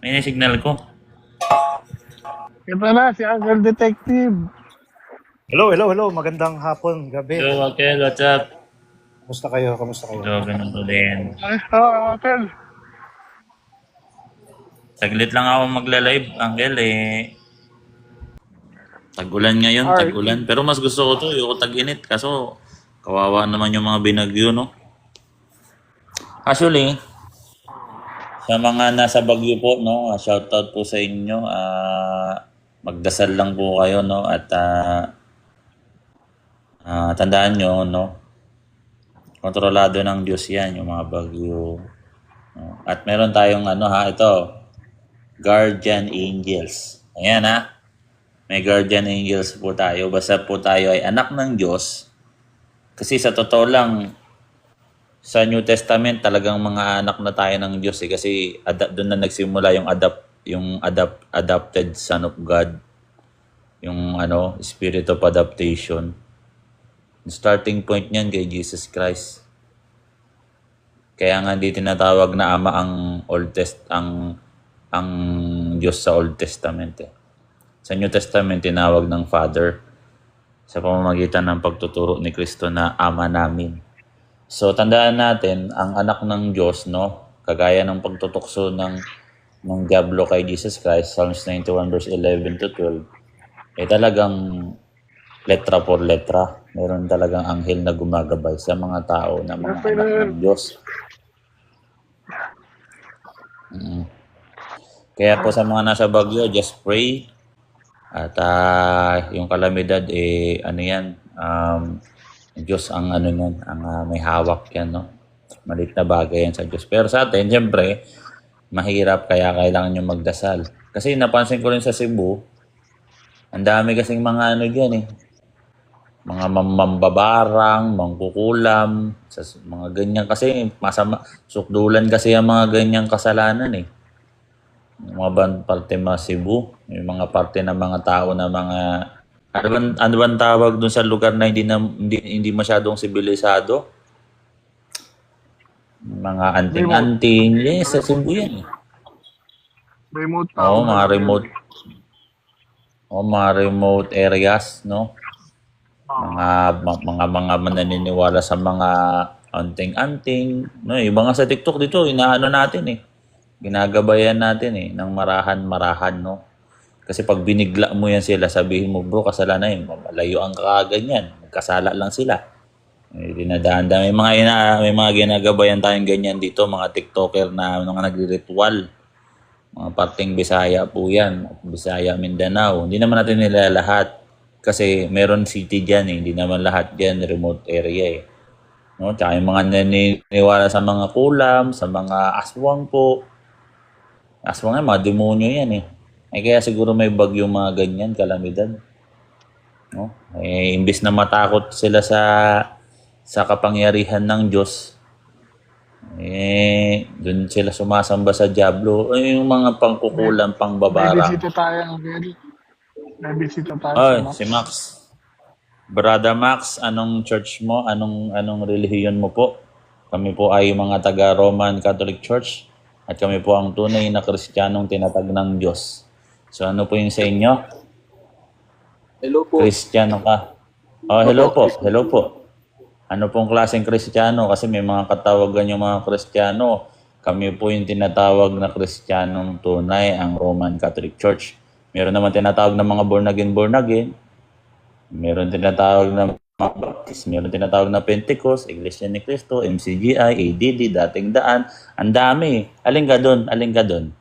May signal ko. Ito na, si Uncle Detective. Hello. Magandang hapon, gabi. Hello, Uncle. What's up? Kamusta kayo? Kamusta kayo? Ito, ganun ko din. Ay, Uncle. Saglit lang ako magla-live, Uncle. Tag-ulan ngayon, Ay, tag-ulan. Pero mas gusto ko to, yung tag-init. Kaso, kawawa naman yung mga binagyo, no? Actually, sa mga nasa Baguio po, no, shoutout po sa inyo. Magdasal lang po kayo, no? At tandaan nyo, no? Kontrolado ng Diyos yan, yung mga bagyo. No? At meron tayong ito, guardian angels. Ayan may guardian angels po tayo. Basta po tayo ay anak ng Diyos. Kasi sa totoo lang, sa New Testament talagang mga anak na tayo ng Diyos kasi doon na nagsimula yung adopted son of God, yung spirit of adaptation. Yung starting point niyan kay Jesus Christ. Kaya nga di tinatawag na ama ang Diyos sa Old Testament. Sa New Testament tinawag ng Father sa pamamagitan ng pagtuturo ni Kristo na ama namin. So tandaan natin ang anak ng Diyos, no, kagaya ng pagtutukso ng diablo kay Jesus Christ, Psalms 91 verse 11 to 12, talagang letra por letra. Meron talagang anghel na gumagabay sa mga tao na mga anak ng Diyos. Kaya po sa mga nasa Baguio, just pray. At yung kalamidad, Diyos ang may hawak yan, no? Maliit na bagay yan sa Diyos. Pero sa atin, siyempre, mahirap kaya kailangan nyo magdasal. Kasi napansin ko rin sa Cebu, ang dami kasing mga dyan mga mambabarang, mangkukulam, sa mga ganyan kasi masama, sukdulan kasi ang mga ganyang kasalanan Yung mga parte mga Cebu, yung mga parte ng mga tao na mga ano bang tawag dun sa lugar na hindi masyadong sibilisado? Mga anting-anting, sa Cebu yan remote Oo, power. mga remote areas, no? Mga mananiniwala sa mga anting-anting, no? Yung mga sa TikTok dito, inaano natin ginagabayan natin ng marahan-marahan, no? Kasi pag binigla mo yan sila, sabihin mo, bro, kasalanan yun. Malayo ang kakaganyan. Magkasala lang sila. Dinadaan. May mga ginagabayan tayong ganyan dito, mga TikToker na mga nagri-ritual. Mga parteng Bisaya po yan. Bisaya, Mindanao. Hindi naman natin nila lahat. Kasi meron city dyan Hindi naman lahat dyan remote area No? Tsaka yung mga naniniwala sa mga kulam, sa mga aswang po. Aswang mga demonyo yan kaya siguro may bagyong mga ganyan, kalamidad. No? Imbis na matakot sila sa kapangyarihan ng Diyos, doon sila sumasamba sa diablo. Yung mga pangkukulang, May pangbabara. bisita tayo, Uncle. May bisita tayo Ay, Max. si Max. Brother Max, anong church mo? Anong relihiyon mo po? Kami po ay mga taga Roman Catholic Church at kami po ang tunay na Kristiyanong tinatag ng Diyos. So ano po yung sa inyo? Hello po. Kristiyano ka? Hello po. Hello po. Ano pong klaseng Kristiyano? Kasi may mga katawagan yung mga Kristiyano. Kami po yung tinatawag na Kristiyanong tunay, ang Roman Catholic Church. Meron naman tinatawag na mga born again. Meron tinatawag na mga Baptist. Meron tinatawag na Pentecost, Iglesia ni Cristo, MCGI, ADD, Dating Daan. Ang dami. Alin ka doon?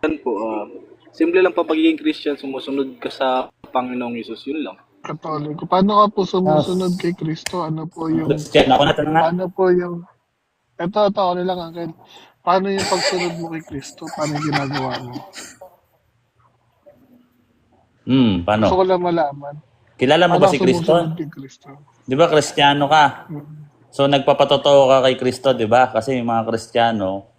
Yan po, simple lang pa pagiging Christian, sumusunod ka sa Panginoong Yesus, yun lang. Katoliko. Paano ka po sumusunod kay Kristo? Ano po yung... Christian, ako na tanong nga. Paano po yung... Ito, ako lang, Uncle. Paano yung pagsunod mo kay Kristo? Paano yung ginagawa mo? Paano? Gusto ko lang malaman. Kilala mo Paano ba si ka Kristo? sumusunod kay Kristo? Di ba Kristiyano ka? So nagpapatotoo ka kay Kristo, di ba? Kasi yung mga Kristiyano,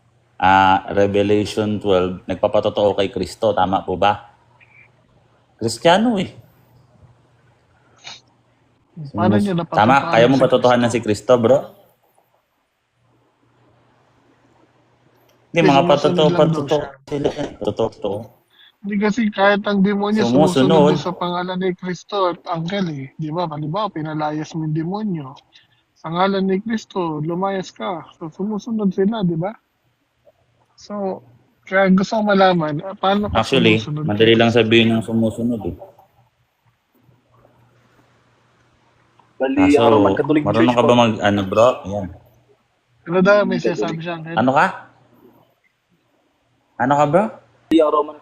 Revelation 12, nagpapatotoo kay Kristo. Tama po ba? Kristiyano Paano niyo Tama? Kaya mo patotohanan si Kristo, bro? Hindi, Hindi, mga sumusunod lang daw patotoo siya. sila. Totoo. Hindi kasi kahit ang demonyo sumusunod Sumusunod. din sa pangalan ni Kristo at angkel eh. Di ba? Halimbawa, pinalayas mo yung demonyo. Sa ngalan ni Kristo, lumayas ka. So, sumusunod sila, di ba? So, kaya gusto ko malaman, paano ka Actually, sumusunod kay madali lang Kristo? sabihin ng sumusunod eh. Bali, So, Roman Catholic Church marunong ka po. ba ano bro? Yan. Ano daw, may sinasabi siya, angkel? Ano ka? Ano ka bro? Bali, ang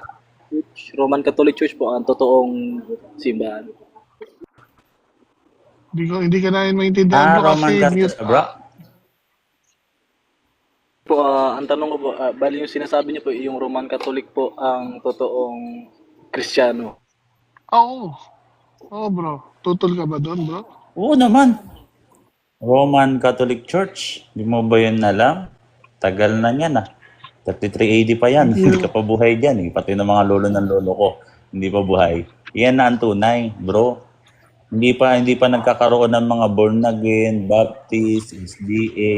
Roman Catholic Church po ang totoong simbahan. Hindi ka namin maintindihan bro Roman kasi Catholic mute. ka bro? Po, ang tanong ko po, bali yung sinasabi niyo po, yung Roman Catholic po ang totoong Kristiyano. Oo. Oo bro. Tutol ka ba doon bro? Oo naman. Roman Catholic Church. Di mo ba yun alam? Tagal na yan ah. 33 AD pa yan. Hindi ka pa buhay dyan eh. Pati ng mga lolo ng lolo ko. Hindi pa buhay. Yan na ang tunay, bro. Hindi pa nagkakaroon ng mga born again, Baptist, SDA,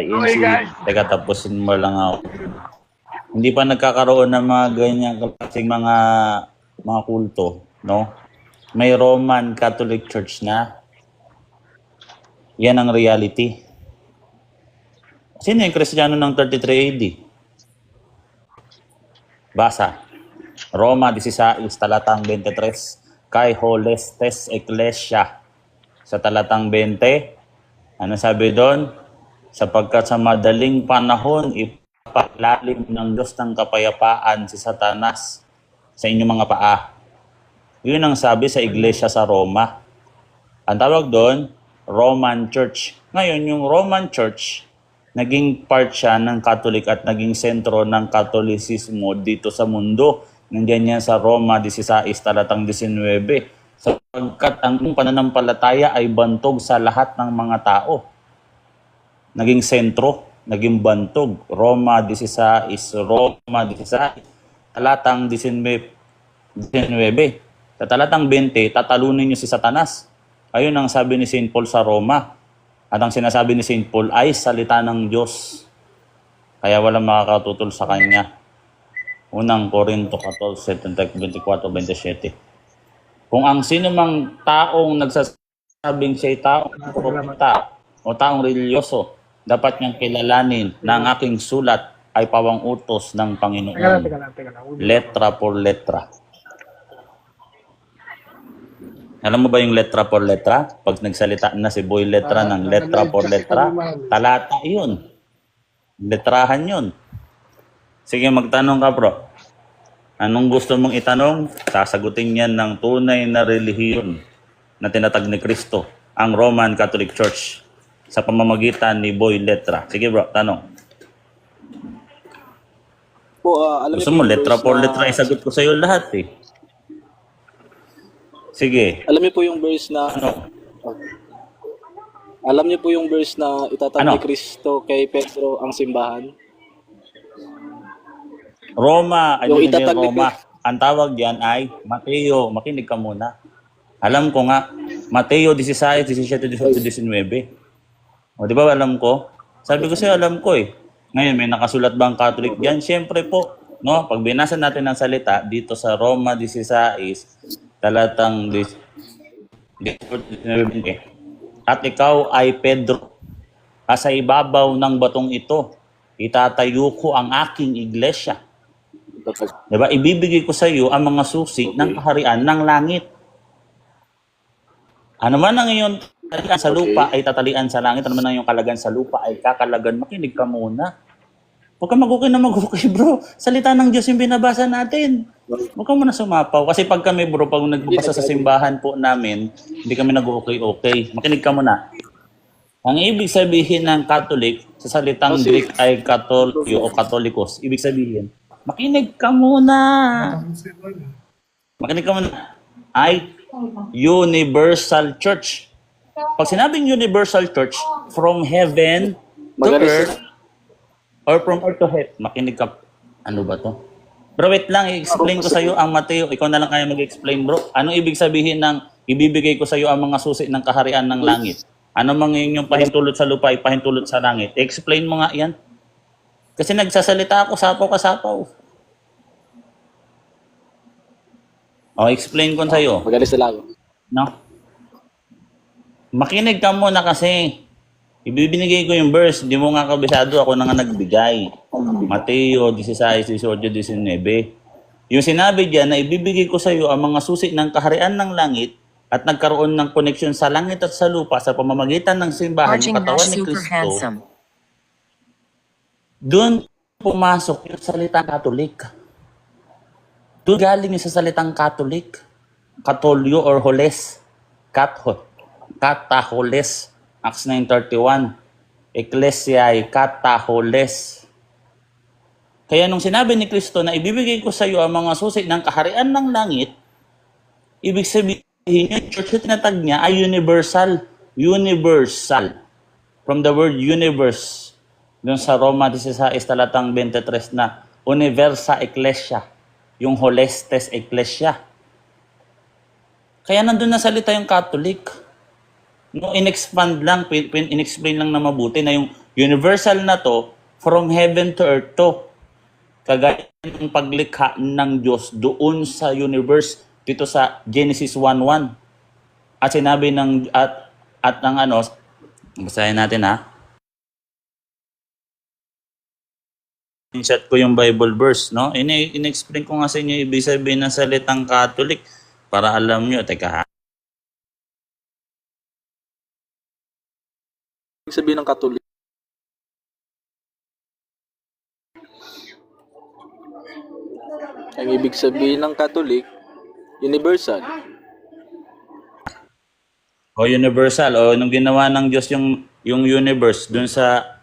INC. Teka, tapusin mo lang ako. Hindi pa nagkakaroon ng mga ganyan klaseng mga kulto, no? May Roman Catholic Church na. Yan ang reality. Sino yung Kristiyano ng 33 AD? Basa. Roma 16, talatang 23. Kay Holestes Ecclesia. Sa talatang 20, ano sabi doon? Sapagkat sa madaling panahon, ipapalalim ng Diyos ng kapayapaan si Satanas sa inyong mga paa. Yun ang sabi sa iglesia sa Roma. Ang tawag doon, Roman Church. Ngayon, yung Roman Church, naging part siya ng Catholic at naging sentro ng Katolisismo dito sa mundo. Nandiyan yan sa Roma 16, talatang 19. Sapagkat ang pananampalataya ay bantog sa lahat ng mga tao. Naging sentro, naging bantog. Roma 16, talatang 19. Sa talatang 20, tatalunin niyo si Satanas. Ayun ang sabi ni St. Paul sa Roma. At ang sinasabi ni St. Paul ay salita ng Diyos. Kaya walang makakatutol sa kanya. Unang Korinto 14, 24, 27. Kung ang sino mang taong nagsasabing siya'y taong propeta o taong religyoso, dapat niyang kilalanin na ang aking sulat ay pawang utos ng Panginoon. Letra por letra. Alam mo ba yung letra por letra? Pag nagsalita na si Boy Letra ng letra por letra, talata yun. Letrahan yun. Sige, magtanong ka bro. Anong gusto mong itanong? Sasagutin yan ng tunay na relihiyon na tinatag ni Kristo, ang Roman Catholic Church, sa pamamagitan ni Boy Letra. Sige bro, tanong. Po, alam Gusto niyo mo, po yung letra verse por na- letra, isagot ko sa'yo lahat eh. Sige. Alam niyo po yung verse na Ano? Alam niyo po yung verse na itatag Ano? ni Kristo kay Pedro ang simbahan? Roma, Yung hindi itatag ni Roma. Ang tawag diyan ay Mateo. Makinig ka muna. Alam ko nga, Mateo 16, 17, 18, 19. O di ba alam ko? Sabi ko sa'yo, alam ko eh. Ngayon, may nakasulat bang Catholic diyan? Siyempre po. No? Pag binasa natin ang salita dito sa Roma 16, talatang 19. At ikaw ay Pedro. Sa ibabaw ng batong ito, itatayo ko ang aking iglesia. Diba? Ibibigay ko sa iyo ang mga susi ng kaharian ng langit. Ano man ang iyong talian sa lupa ay tatalian sa langit. Ano man ang iyong kalagan sa lupa ay kakalagan. Makinig ka muna. Huwag ka mag-okay na mag-okay, bro. Salita ng Diyos yung binabasa natin. Huwag ka muna sumapaw. Kasi pag kami, bro, pag nagbabasa sa simbahan po namin, hindi kami nag-okay-okay. Makinig ka muna. Ang ibig sabihin ng Catholic, sa salitang Greek ay Katolyo o Katolikos. Ibig sabihin, makinig ka muna. Makinig ka muna. Ay Universal Church. Pag sinabing Universal Church, from heaven to earth, or from earth to heaven, makinig ka. Ano ba to? Bro, wait lang, i-explain ko sa iyo ang Mateo. Ikaw na lang kaya mag-explain, bro. Anong ibig sabihin ng ibibigay ko sa iyo ang mga susi ng kaharian ng langit? Ano mang inyong pahintulot sa lupa, ipahintulot sa langit? Explain mo nga yan. Kasi nagsasalita ako, sapaw ka sapaw. O, explain ko sa'yo. Magalis na lang. No? Makinig ka muna kasi. Ibibinigay ko yung verse. Hindi mo nga kabisado. Ako na nga nagbigay. Mateo 16, 18, 19. Yung sinabi diyan na ibibigay ko sa iyo ang mga susi ng kaharian ng langit at nagkaroon ng koneksyon sa langit at sa lupa sa pamamagitan ng simbahan ng Arching katawan Nash ni super Kristo. handsome. Doon pumasok yung salitang Katolik. Doon galing yung sa salitang Katolik. Katolyo or holes. Kataholes. Acts 9:31. Ecclesiae kataholes. Kaya nung sinabi ni Kristo na ibibigay ko sa iyo ang mga susi ng kaharian ng langit, ibig sabihin yung church na tinatag niya ay universal. Universal. From the word universe. Doon sa Roma 16 talatang 23 na universa ecclesia. Yung holestes ecclesia. Kaya nandun na salita yung Catholic. No, in-expand lang, in-explain lang na mabuti na yung universal na to from heaven to earth to. Kagaya ng paglikha ng Diyos doon sa universe dito sa Genesis 1:1. At sinabi ng at ng ano, basahin natin ha. Insert ko yung Bible verse, no? In-explain ko nga sa inyo ibig sabihin ng salitang Catholic para alam nyo. Teka ha. Ibig sabihin ng Katolik. Ang ibig sabihin ng Katolik, universal. O universal, o nung ginawa ng Diyos yung universe dun sa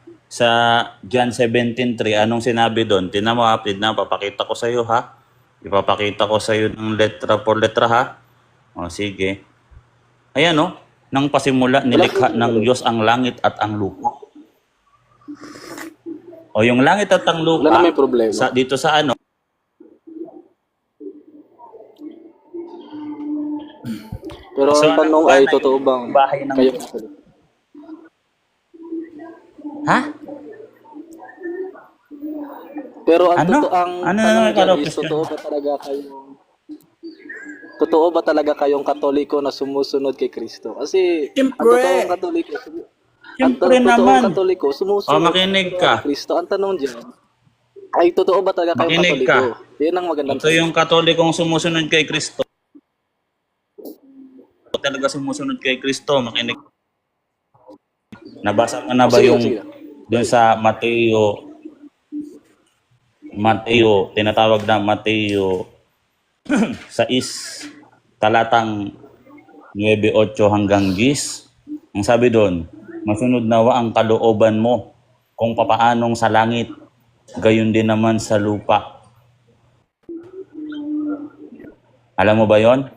John 17:3, anong sinabi doon? Tingnan mo, papakita ko sa iyo ha. Ipapakita ko sa iyo ng letra por letra ha. O sige. Ayan o, nang pasimula nilikha ng Diyos ang langit at ang lupa. O yung langit at ang lupa, Wala na may problema. dito sa ano, Pero So, ang tanong ano ay, ba totoo yung bang bahay ng kayo Diyos? Ha? Pero ang Ano? totoo ang Ano na tanong naman dyan karo is, question? totoo ba talaga kayong Katoliko na sumusunod kay Kristo? Kasi ang Siyempre. totoong Katoliko, Siyempre totoong naman. Katoliko sumusunod O, makinig ka. kay Kristo. Ang tanong dyan ay, totoo ba talaga kayong Makinig Katoliko? ka. Yan ang magandang Ito yung Katolikong sumusunod kay Kristo. Talaga sumusunod kay Kristo, makinig. Nabasa mo na ba Sige, yung sige. doon sa Mateo, tinatawag na Mateo 6, talatang 9:8 hanggang 10. Ang sabi doon, masunod nawa ang kalooban mo kung papaanong sa langit, gayon din naman sa lupa. Alam mo ba yon?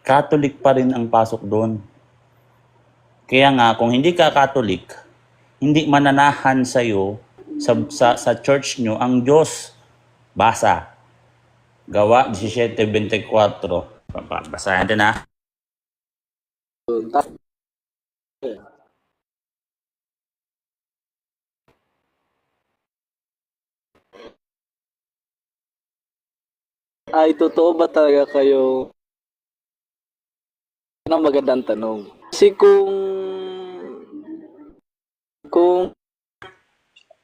Catholic pa rin ang pasok doon. Kaya nga, kung hindi ka Catholic, hindi mananahan sa'yo sa church nyo ang Diyos. Basa. Gawa 17:24. Basahin natin ha. Ay, totoo ba talaga kayo? Yan ang magandang tanong. Kasi kung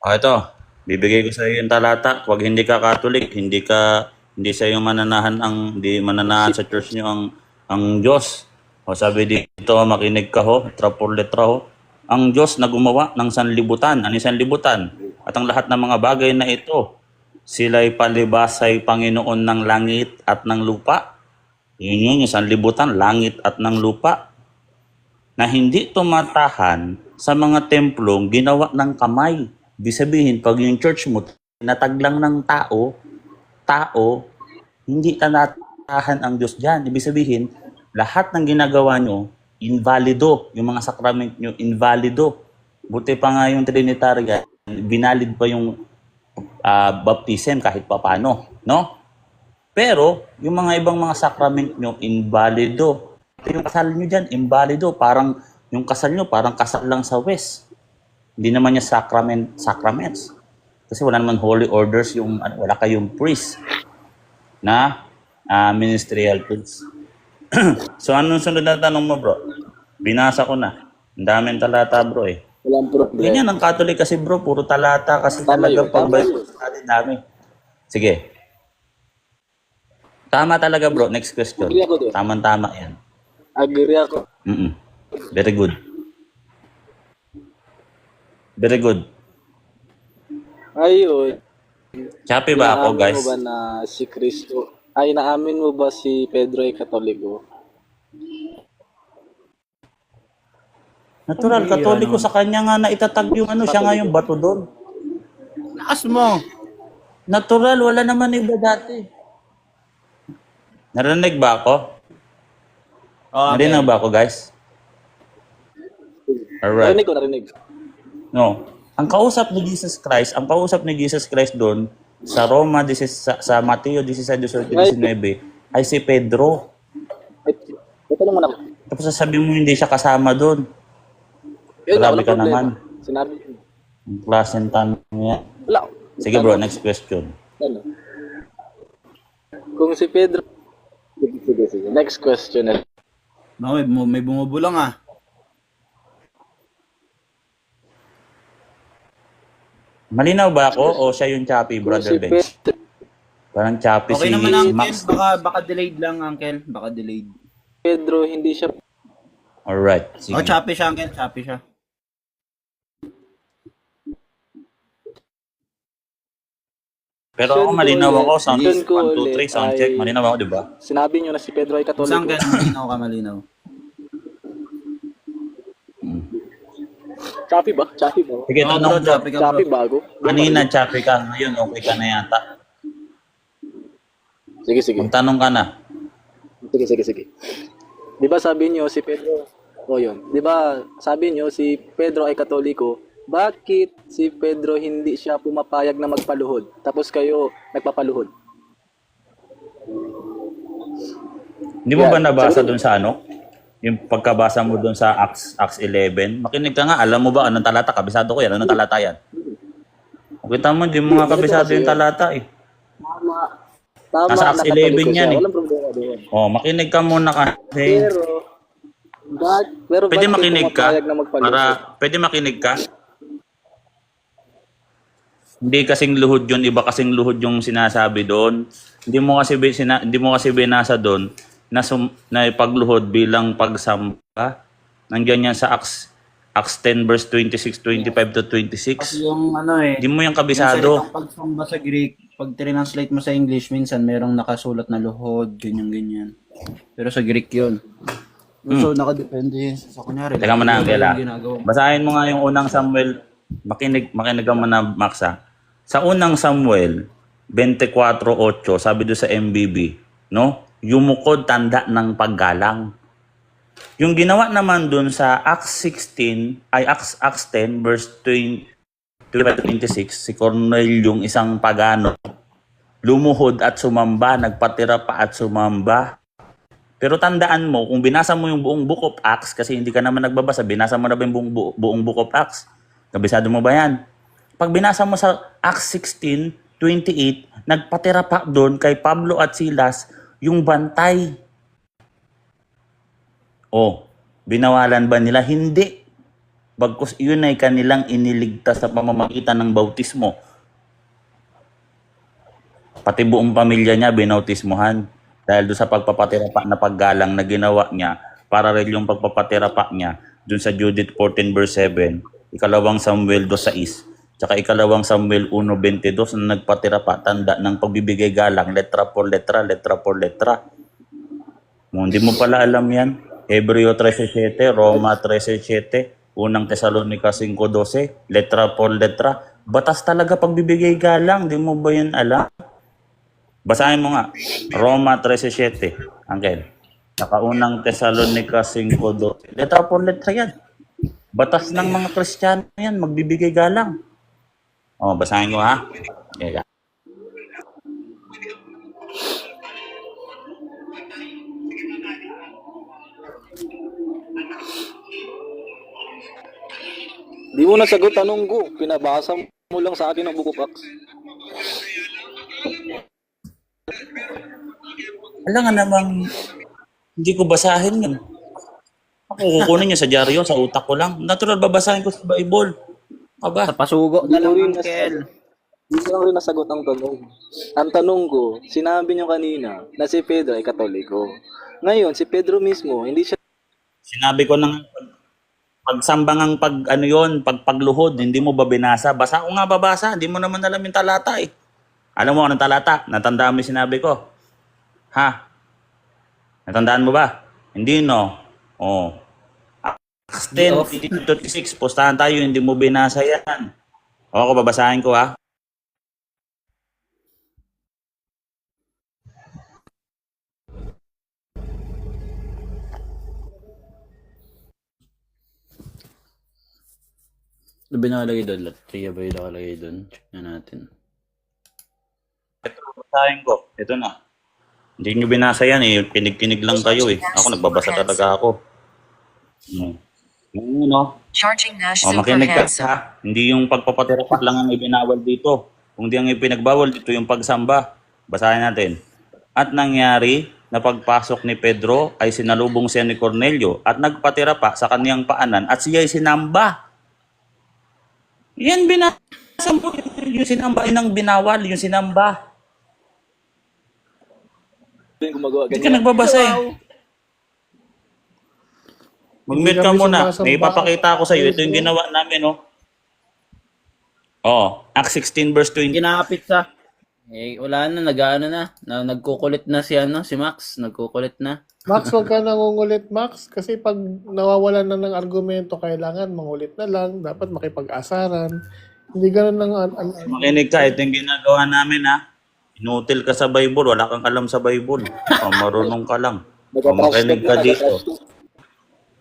Ito. Bibigay ko sa iyo yung talata. Huwag hindi ka Catholic, hindi sa iyo hindi mananahan sa church nyo ang Diyos. O sabi dito, makinig ka ho, letra por letra ho. Ang Diyos na gumawa ng sanlibutan. Ano yung sanlibutan? At ang lahat ng mga bagay na ito, sila'y palibasay Panginoon ng langit at ng lupa. Yun yung sanlibutan, langit at ng lupa. Na hindi tumatahan sa mga templong ginawa ng kamay. Ibig sabihin, pag yung church mo, tinatag lang ng tao, hindi tanatahan ang Diyos dyan. Ibig sabihin, lahat ng ginagawa nyo, invalido. Yung mga sakrament nyo, invalido. Buti pa nga yung Trinitarian, binalid pa yung baptism kahit papano. No? Pero, yung mga ibang mga sakrament nyo, invalido. Yung kasal nyo dyan, invalido. Parang, yung kasal nyo, parang kasal lang sa West. Hindi naman niya sacraments. Kasi wala naman holy orders yung wala kayong priest na ministerial priest. So anong sunod na tanong mo, bro? Binasa ko na. Ang daming talata, bro eh. Walang problema. Ganyan ang Catholic kasi, bro, puro talata kasi Tama talaga yun, pag tama Bible study dami. Sige. Tama talaga, bro. Next question. Agree ako doon. Tama-tama yan. Agree ako. Mm-mm. Very good. Very good. Ayun. Happy ba ako, Inaamin guys? mo ba na si Kristo, ay naamin mo ba si Pedro ay Katoliko? Natural, Katoliko sa kanya nga na itatag yung siya nga yung bato doon. Lakas mo. Natural, wala naman iba dati. Narinig ba ako? Okay. Narinig ba ako, guys? Alright. Narinig. No. Ang kausap ni Jesus Christ doon sa Roma, sa Mateo 16:18-19 ay si Pedro. Ay, tanong mo na. Tapos sasabihin mo hindi siya kasama doon. Yun, Grabe walang ka problema. naman. Sinabi ko. Ang klaseng tanong niya. Wala. Sige bro, next question. Ano? Kung si Pedro... Sige. Next question. May bumubulang ah. Malinaw ba ako o siya yung choppy, Kung brother si Bench? Pedro... Parang choppy Okay si naman, si Uncle. Max. Baka delayed lang, Uncle. Baka delayed. Pedro, hindi siya... Alright, sige. Oh, choppy siya, Uncle. Choppy siya. Pero ako malinaw ako, sound Doon ko 1, 2, 3, ulit sound check. ay- Malinaw ako, di ba? Sinabi niyo na si Pedro ay Saan Katoliko. ka malinaw ka malinaw? Choppy ba? Sige, Oh, tanong bro, bro. choppy ka, bro. Choppy bago? Kanina choppy ka, ngayon okay ka na yata. Sige. Kung tanong ka na. Sige. Di ba sabi niyo si Pedro... O yun. Di ba sabi niyo si Pedro ay Katoliko, bakit si Pedro hindi siya pumapayag na magpaluhod? Tapos kayo nagpapaluhod. Hindi mo ba Yeah, nabasa sabi ko- doon sa Yung pagkabasa mo doon sa Acts 11? Makinig ka nga, alam mo ba anong talata? Kabisado ko yan, anong talata yan? Kita mo, hindi mo nga kabisado yung talata eh. Tama Nasa Acts na Katoliko 11 yan siya. eh. Walang problema doon. Oh, makinig ka muna kasi. Pero Pwede bakit makinig ka? pumapayag na magpaluhod? Pwede makinig ka? Hindi kasing luhod yun, iba kasing luhod yung sinasabi doon. Hindi mo kasi binasa doon na ipagluhod bilang pagsamba. Nandiyan yan sa Acts 10 verse 26, 25 to 26. Kasi yung Hindi mo yung yung kabisado. salitang pagsamba sa Greek, pag translate mo sa English, minsan merong nakasulat na luhod, ganyan. Pero sa Greek yun. So, nakadepende sa kunyari. Teka mo na, Angela. yung ginagawa. Basahin mo nga yung unang Samuel. Makinig ka muna, Max, ha? Sa unang Samuel 24:8, sabi doon sa MBB, no? Yumukod tanda ng paggalang. Yung ginawa naman doon sa Acts 10 verse 25-26, si Cornelius, isang pagano, lumuhod at sumamba, nagpatira pa at sumamba. Pero tandaan mo, kung binasa mo yung buong Book of Acts, kasi hindi ka naman nagbabasa, binasa mo na ba yung buong Book of Acts? Kabisado mo ba yan? Pag binasa mo sa Acts 16:28, nagpatira pa doon kay Pablo at Silas yung bantay. Oh, binawalan ba nila? Hindi. Bagkus yun ay kanilang iniligtas sa pamamagitan ng bautismo. Pati buong pamilya niya binautismohan dahil doon sa pagpapatira pa na paggalang na ginawa niya para rin yung pagpapatira pa niya doon sa Judith 14 verse 7, ikalawang Samuel 2:6, tsaka ikalawang Samuel 1:22 na nagpatira pa tanda ng pagbibigay galang, letra por letra. Hindi mo pala alam yan. Hebreo 13:7, Roma 13:7, unang Tesalonica 5:12, letra por letra. Batas talaga pagbibigay galang, di mo ba yan alam? Basahin mo nga, Roma 13:7, Angel. Nakaunang Tesalonica 5:12. Letra por letra yan. Batas ng mga Kristiyano yan, magbibigay galang. Oh, basahin ko ha. Okay. Di mo nasagot tanong ko. Pinabasa mo lang sa akin ang buko Pax. Alam nga namang hindi ko basahin yun. Ako kukunin niya sa dyaryo, sa utak ko lang. Natural, babasahin ko sa Bible. Aba, Sa pasugo na lang, Hindi mo rin Uncle. Hindi ko lang rin nasagot ang tanong. Ang tanong ko, sinabi niyo kanina na si Pedro ay Katoliko. Ngayon, si Pedro mismo, hindi siya sinabi ko nang pagsambangang pag ano yon, pagluhod, hindi mo ba binasa? Basa ko nga babasa, hindi mo naman alam yung talata eh. Alam mo anong talata? Natandaan mo yung sinabi ko? Ha? Natandaan mo ba? Hindi no. Oh. Acts 10, 26, postahan tayo, hindi mo binasa yan. O ako babasahin ko ha. Ano ba nakalagay doon? Latria ba yung nakalagay doon? Check na natin. Ito, babasahin ko. Ito na. Hindi nyo binasa yan eh. Kinig-kinig lang kayo eh. Ako, nagbabasa talaga ako. No? Charging Nash O, Super makinig ka Handsome. ha. Hindi yung pagpapatirapak lang ang ibinawal dito. Kung di ang ipinagbawal dito yung pagsamba. Basahin natin. At nangyari na pagpasok ni Pedro ay sinalubong siya ni Cornelio at nagpatira pa sa kaniyang paanan at siya ay sinamba. Yan binasa mo. Yung sinamba, yun binawal, yung sinamba. gumagawa Hindi ka ganyan. nagbabasa eh. Mag-mute ka Hindi muna. kami May sumasamba. ipapakita ko sa iyo. Ito yung ginawa namin, oh. Oh, Acts 16 verse 20. Kinakapit sa... wala na, nag-ano na. Nagkukulit na si Max. Nagkukulit na. Max, huwag ka nangungulit, Max. Kasi pag nawawalan na ng argumento, kailangan mangulit na lang. Dapat makipag-asaran. Hindi ganun ng... Makinig ka, ito yung ginagawa namin, ha. Inutil ka sa Bible, wala kang alam sa Bible. O, marunong ka lang. O, makinig ka dito.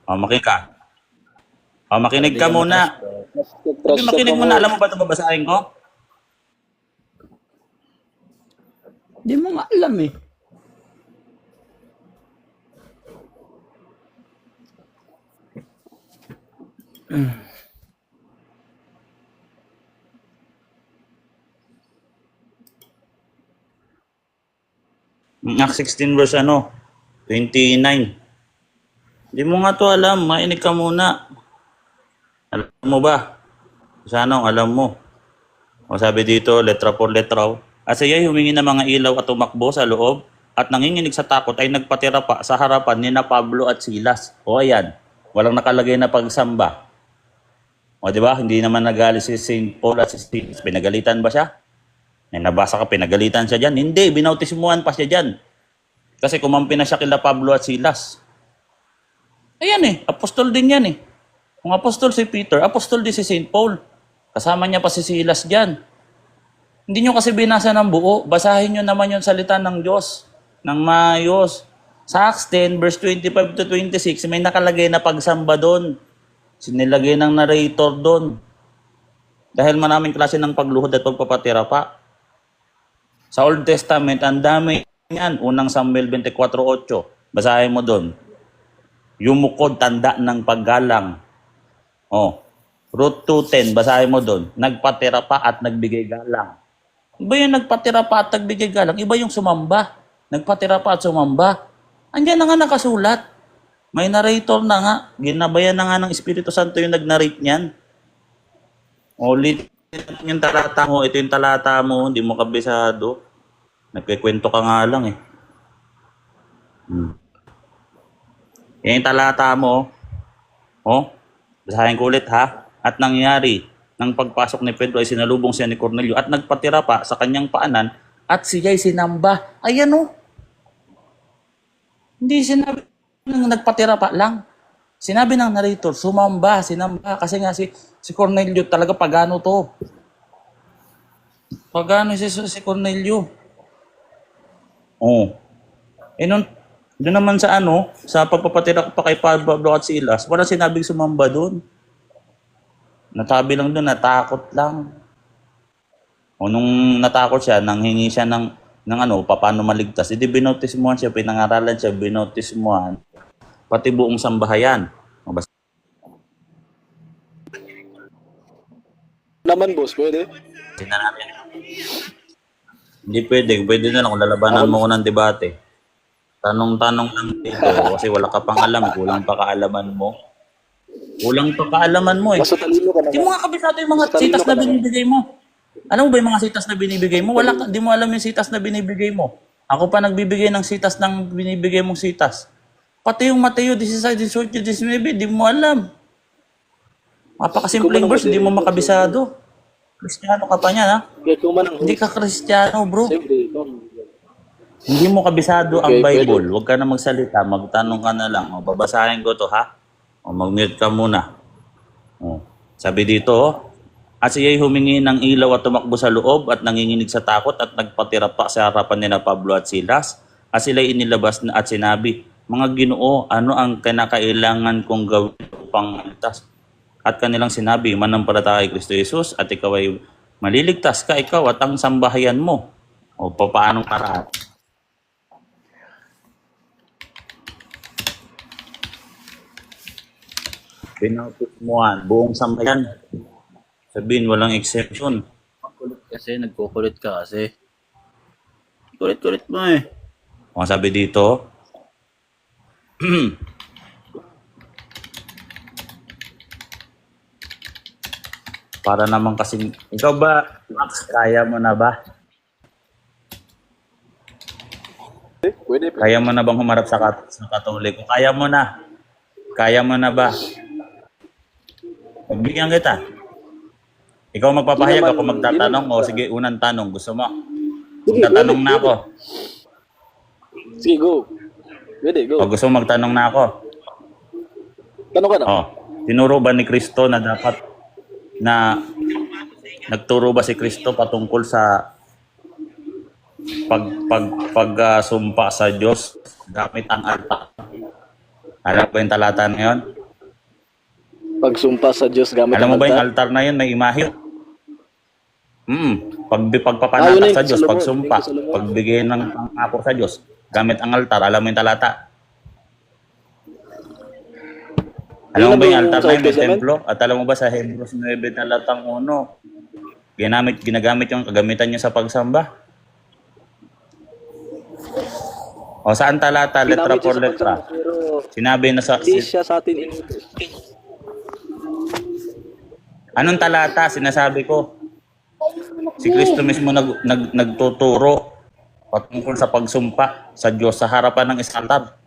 O, makinig ka. O, makinig ka muna. Hindi, makinig muna. Alam mo ba ito babasahin ko? Hindi mo nga alam eh. Acts 16 verse 29. Hindi mo nga to alam. Mainig ka muna. Alam mo ba? Sa alam mo. O sabi dito, letra por letra. At siya humingi ng mga ilaw at tumakbo sa loob at nanginginig sa takot ay nagpatira pa sa harapan ni na Pablo at Silas. O ayan, walang nakalagay na pagsamba. O di ba? Hindi naman nagalit si St. Paul at si Silas. Pinagalitan ba siya? May nabasa ka, pinagalitan siya dyan. Hindi, binautismuhan pa siya dyan. Kasi kumampi na siya kila Pablo at Silas. Ayan eh, apostol din yan eh. Kung apostol si Peter, apostol din si St. Paul. Kasama niya pa si Silas dyan. Hindi nyo kasi binasa ng buo. Basahin nyo naman yung salita ng Diyos. Ng maayos. Sa Acts 10, verse 25 to 26, may nakalagay na pagsamba doon. Sinilagay ng narrator doon. Dahil maraming klase ng pagluhod at pagpapatira pa. Sa Old Testament, ang dami yan. Unang Samuel 24:8. Basahin mo doon. Yumukod, tanda ng paggalang. Oh. Ruth 2:10, basahin mo doon. Nagpatira pa at nagbigay galang. Iba yung nagpatira pa at nagbigay galang. Iba yung sumamba. Nagpatira pa at sumamba. Andiyan na nga nakasulat. May narrator na nga. Ginabayan na nga ng Espiritu Santo yung nag-narrate niyan. Ulit yung talata mo. Ito yung talata mo. Hindi mo kabisado. Nagkikwento ka nga lang eh. Yan yung talata mo. Oh. Basahin ko ulit ha. At nangyari, nang pagpasok ni Pedro ay sinalubong siya ni Cornelio at nagpatira pa sa kanyang paanan at siya'y sinamba. Ayan o. Hindi sinabi ng nagpatira pa lang. Sinabi ng narrator, sumamba, sinamba. Kasi nga si Cornelio talaga pagano to. Pagano si Cornelio. Oh. Eh doon naman sa sa pagpapatira pa kay Pablo at Silas, wala sinabing sumamba doon. Natabi lang doon, natakot lang. O nung natakot siya, nanghingi siya ng paano maligtas. Hindi binautismuhan siya, pinangaralan siya, binautismuhan. Pati buong sambahayan. naman, boss, pwede. Tingnan natin. Hindi pwede. Pwede na lang kung lalabanan mo ko ng debate. Tanong-tanong lang dito kasi wala ka pang alam. Kulang pa kaalaman mo. Kulang pa kaalaman mo eh. Mas talino ka Di naman. mo nga kabisado yung mga Talino sitas ka na naman. binibigay mo. Alam mo ba yung mga sitas na binibigay mo? Wala ka, di mo alam yung sitas na binibigay mo. Ako pa nagbibigay ng sitas ng binibigay mong sitas. Pati yung Mateo 16, 18, 19, di mo alam. Mapakasimpleng verse, hindi mo makabisado. Kristiyano ka pa niyan, ha? Kaya kumanang Hindi ka Kristiyano, bro. Siyempre, ikaw. Hindi mo kabisado ang Okay, Bible. Huwag ka na magsalita. Magtanong ka na lang. O, babasahin ko to, ha? O, mag-mute ka muna. O, sabi dito, at siya'y humingi ng ilaw at tumakbo sa loob at nanginginig sa takot at nagpatira pa sa harapan ni na Pablo at Silas. At sila'y inilabas na at sinabi, mga Ginoo, ano ang kinakailangan kong gawin upang ligtas? At kanilang sinabi, manampalataya kay Kristo Jesus at ikaw ay maliligtas ka, ikaw at ang sambahayan mo. O paanong paraan? Pinautos mo buong sambayan. Sabihin, walang exception. Kulit kasi, nagkukulit ka kasi. Kulit-kulit mo eh. O sabi dito, para naman kasing, ikaw ba, Max, kaya mo na ba? Pwede. Kaya mo na bang humarap sa Katoliko? Kaya mo na. Kaya mo na ba? Pagbigyan kita. Ikaw magpapahayag, ako magtatanong. O sige, unang tanong. Gusto mo? Magtatanong na ako. Sige, go. Pwede, go. O gusto mo magtanong na ako? Tanong ka na. O, tinuro ba ni Kristo na dapat na nagturo ba si Kristo patungkol sa sumpa sa Diyos gamit ang altar? Alam mo ba yung talata na yun? Pagsumpa sa Diyos gamit Alam mo ang ba yung altar? altar na yun may imahe? Ayun Pagpapanata yun, sa Diyos, Solomon. pagsumpa, Thank you, Solomon. pagbigay ng pangako sa Diyos gamit ang altar. Alam mo yung talata? Alam mo ba yung altar na yun may templo? At alam mo ba sa Hebrews 9 talatang 1, ginagamit yung kagamitan niya sa pagsamba? O saan talata, letra Ginamit por siya sa letra? pagsamba, pero Sinabi na sa... hindi siya sa atin inutos. Anong talata? Sinasabi ko. Si Kristo mismo nagtuturo patungkol sa pagsumpa sa Diyos sa harapan ng isang altar.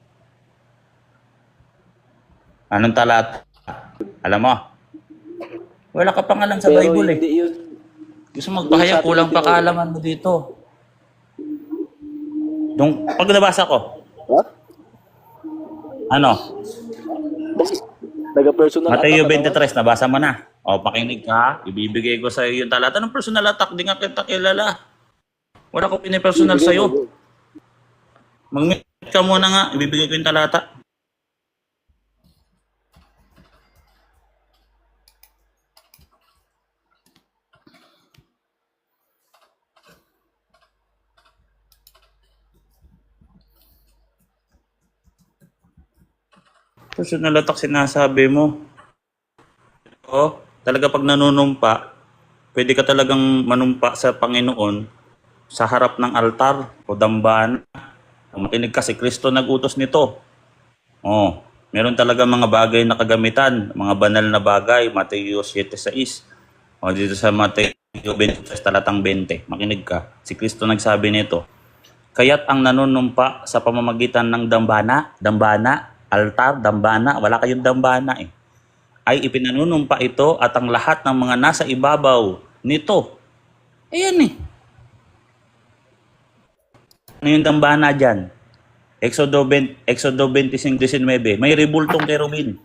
Anong talata? Alam mo? Wala ka pang alam sa Pero Bible eh. hindi yun. Gusto magpahayag, kulang pa kaalaman mo dito. Pag nabasa ko, Ha? ano? Taga-personal Mateo attack, 23, nabasa mo na. O, pakinig ka. Ibibigay ko sa iyo yung talata ng personal attack. Di nga kita kilala. Wala ko pinipersonal sa iyo. Mag-mute ka muna nga. Ibibigay ko yung talata. Personal attack sinasabi mo. O, talaga pag nanunumpa, pwede ka talagang manumpa sa Panginoon sa harap ng altar o dambana. Makinig ka, si Kristo nag-utos nito. Oh, meron talaga mga bagay na kagamitan, mga banal na bagay, Mateo 7:6. O dito sa Mateo 23 talatang 20. Makinig ka, si Kristo nagsabi nito. Kaya't ang nanunumpa sa pamamagitan ng altar, dambana, wala kayong dambana eh, ay ipinanunumpa ito at ang lahat ng mga nasa ibabaw nito. Ayan eh. Ano yung dambana dyan? Exodo 25:19, may ribultong kerubin.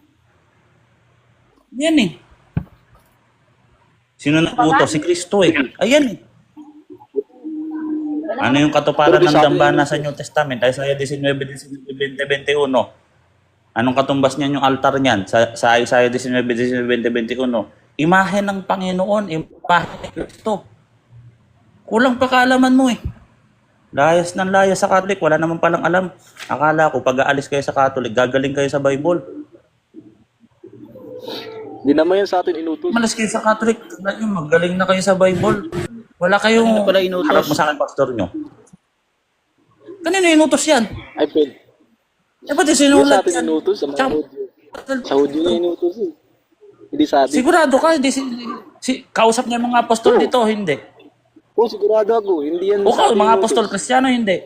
Yan eh. Sino nag-utos? Si Kristo eh. Ayan eh. Ano yung katuparan ng dambana sa New Testament? Isaiah 19:20-21. Anong katumbas niyan yung altar niyan? Sa Isaiah 19:20-21. Imahe ng Panginoon, imahe ni Kristo. Kulang pa kaalaman mo eh. Layas ng layas sa Catholic, wala naman palang alam. Akala ko pag aalis kayo sa Catholic, gagaling kayo sa Bible. Di naman yan sa atin inutos. Malas kayo sa Catholic. Tignan nyo, magaling na kayo sa Bible. Wala kayong Kanino pala inutos? harap mo sa akin, pastor nyo. Kanino inutos yan? Ay, Pedro. Eh, pati Di sa sinulat atin yan. inutos, sa mga Tsaka- Hudyo. Sa Hudyo niya inutos eh. Hindi sa atin. Sigurado ka, hindi kausap niya mga apostol dito, hindi. Oo, sigurado ako. Hindi yan O sa atin mga inutos. apostol, Kristiyano, hindi.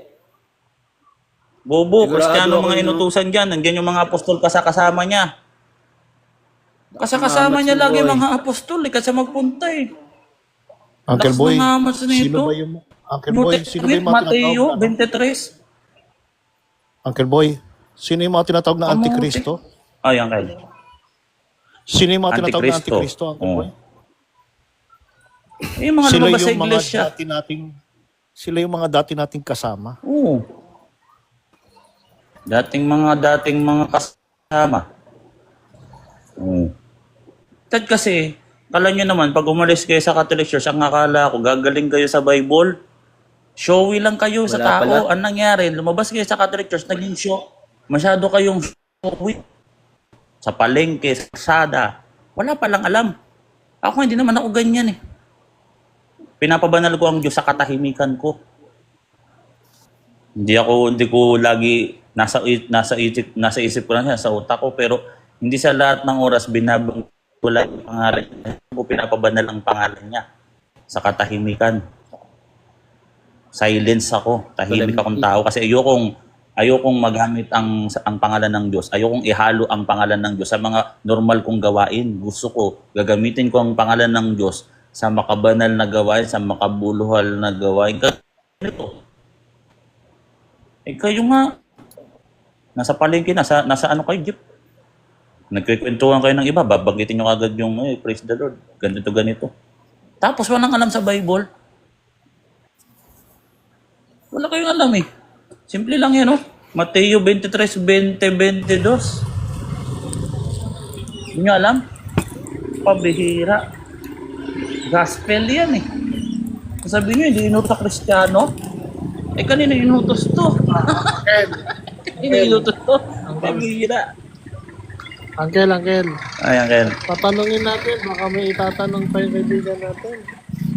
Bobo, Sigurado Kristiyano ako mga yun, no? inutusan dyan. Nandiyan yung mga apostol kasama niya. Kasama niya lagi Boy. mga apostol, kasi magpunta eh. Uncle Lakas Boy, ng amas na sino ito. ba yung Uncle Boy, sino ba yung mga Mateo tinatawag na 23. Uncle Boy, sino yung mga tinatawag na Kamuti. Antikristo? Ay, ang kayo. Sino yung mga tinatawag na Antikristo. Antikristo, Uncle Oo. Boy? Eh, yung mga Sila lumabas sa yung mga iglesia. sila yung mga dati nating kasama. Oo. Dating mga kasama. Oo. Tad kasi, kala nyo naman, pag umalis kayo sa Catholic Church, ang akala ko, gagaling kayo sa Bible. Showy lang kayo sa Wala tao. pala. Ang nangyari, lumabas kayo sa Catholic Church, naging show. Masyado kayong showy. Sa palengke, sa kalsada. Wala palang alam. Ako hindi naman ako ganyan eh. Pinapabanal ko ang Diyos sa katahimikan ko. Hindi ko lagi nasa isip ko lang yan, sa utak ko, pero hindi sa lahat ng oras binabang wala yung pangalan niya. Ko pinapabanal ang pangalan niya sa katahimikan. Silence ako, tahimik akong tao kasi ayokong magamit ang pangalan ng Diyos. Ayokong ihalo ang pangalan ng Diyos sa mga normal kong gawain. Gusto ko gagamitin ko ang pangalan ng Diyos sa makabanal na gawain, sa makabuluhal na gawain. Ganito. Eh kayo nga, nasa palengke, nasa ano kayo, Jeep? Nagkikwentuhan kayo ng iba, babanggitin nyo agad yung, praise the Lord, ganito. Tapos walang alam sa Bible. Wala kayong alam eh. Simple lang yan, oh. Mateo 23, 20, 22. Hindi nyo alam? Pabihira. Gospel yan eh. Sabi nyo, hindi inutos sa Kristiyano. Eh, kanina inutos to. Kanina inutos to. Pabihira. Uncle. Ay, Uncle. Tatanungin natin. Baka may itatanong tayong kaibigan natin.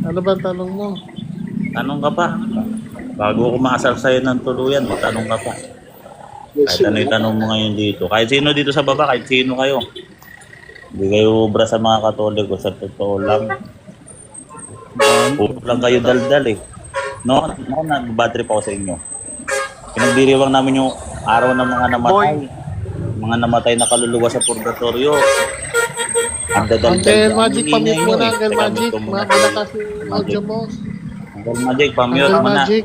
Ano ba ang tanong mo? Tanong ka pa. Bago ako maasal sa'yo ng tuluyan, magtanong ka pa. Kahit ano yung tanong mo ngayon dito. Kahit sino dito sa baba, kahit sino kayo. Hindi kayo obra sa mga Katoliko, sa totoo lang. Puro lang kayo daldal eh. No, nag-battery pa ako sa inyo. Pinagdiriwang namin yung araw ng mga namatay. Mga namatay na kaluluwa sa purgatorio. Ang dadaldal Uncle dyan. Magic, Ang ingay pamute mo nyo na, eh. Uncle Teka, Magic. mute ko muna. Malakas yung audio mo. Uncle Magic, pamute Uncle mo na. Magic.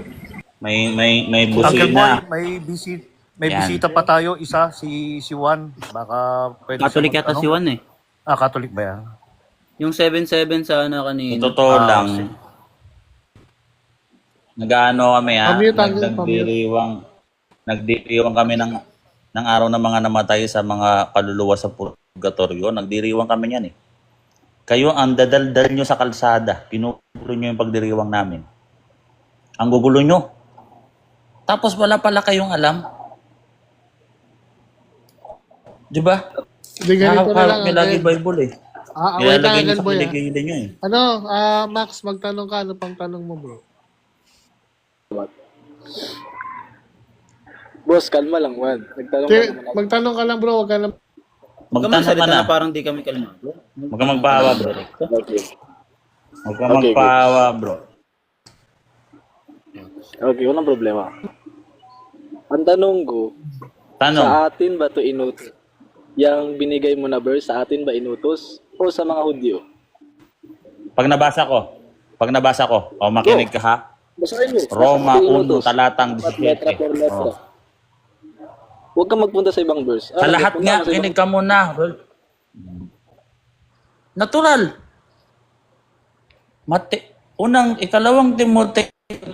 May Uncle Boy, busina. may Yan. bisita pa tayo, isa, si Juan. Baka pwede Catholic siya yata si magtanong. Juan eh. Catholic ba yan? Yung 7-7 sa ano kanina. Totoo lang. sige. Nag-ano kami ha, Pamute, Uncle, nagdiriwang kami ng araw ng mga namatay sa mga kaluluwa sa purgatorio. Nagdiriwang kami yan eh. Kayo ang dadaldal nyo sa kalsada. Pinupulo nyo yung pagdiriwang namin. Ang gugulo nyo. Tapos wala pala kayong alam. Di ba? Hindi ganito na lang, May lagi Uncle. Bible eh. Wait lang, Nilalagay nyo Uncle sa Boy. kiligili nyo eh. Ano, Max, magtanong ka. Ano pang tanong mo, bro? Boss, kalma lang, Juan. Nagtanong ka naman ako. Magtanong ka lang, bro. Huwag ka na. Huwag ka Magtanong ka salita na. na parang di kami kalmado. Huwag ka magpahawa bro. Okay. Huwag ka magpahawa bro. Okay, walang problema. Ang tanong ko, Tanong. sa atin ba to inutos? Yang binigay mo na verse, sa atin ba inutos? O sa mga Hudyo? Pag nabasa ko, o makinig ka ha. Basahin mo. Roma Sa atin 1 inutos. talatang At letra 17. por letra. Huwag kang magpunta sa ibang verse. Sa lahat magpunta nga, ka sa ibang- kinig ka muna. Natural. Ikalawang Timoteo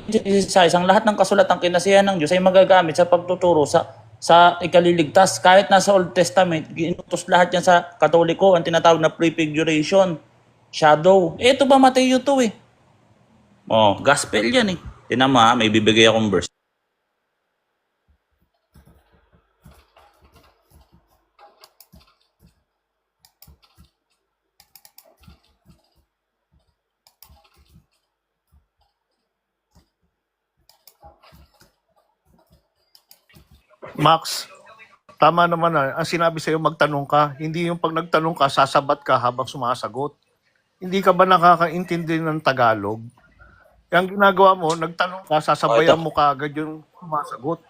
16, ang lahat ng kasulatang kinasiyahan ng Diyos ay magagamit sa pagtuturo sa ikaliligtas. Kahit nasa Old Testament, ginutos lahat yan sa Katoliko, ang tinatawag na prefiguration, shadow. Ito ba Mateo 2 eh? Oh, gospel yan eh. Tinan mo ha, may bibigay akong verse. Max, tama naman na. Ang sinabi sa'yo, magtanong ka. Hindi yung pag nagtanong ka, sasabat ka habang sumasagot. Hindi ka ba nakakaintindi ng Tagalog? Yung ginagawa mo, nagtanong ka, sasabayan mo ka agad yung sumasagot.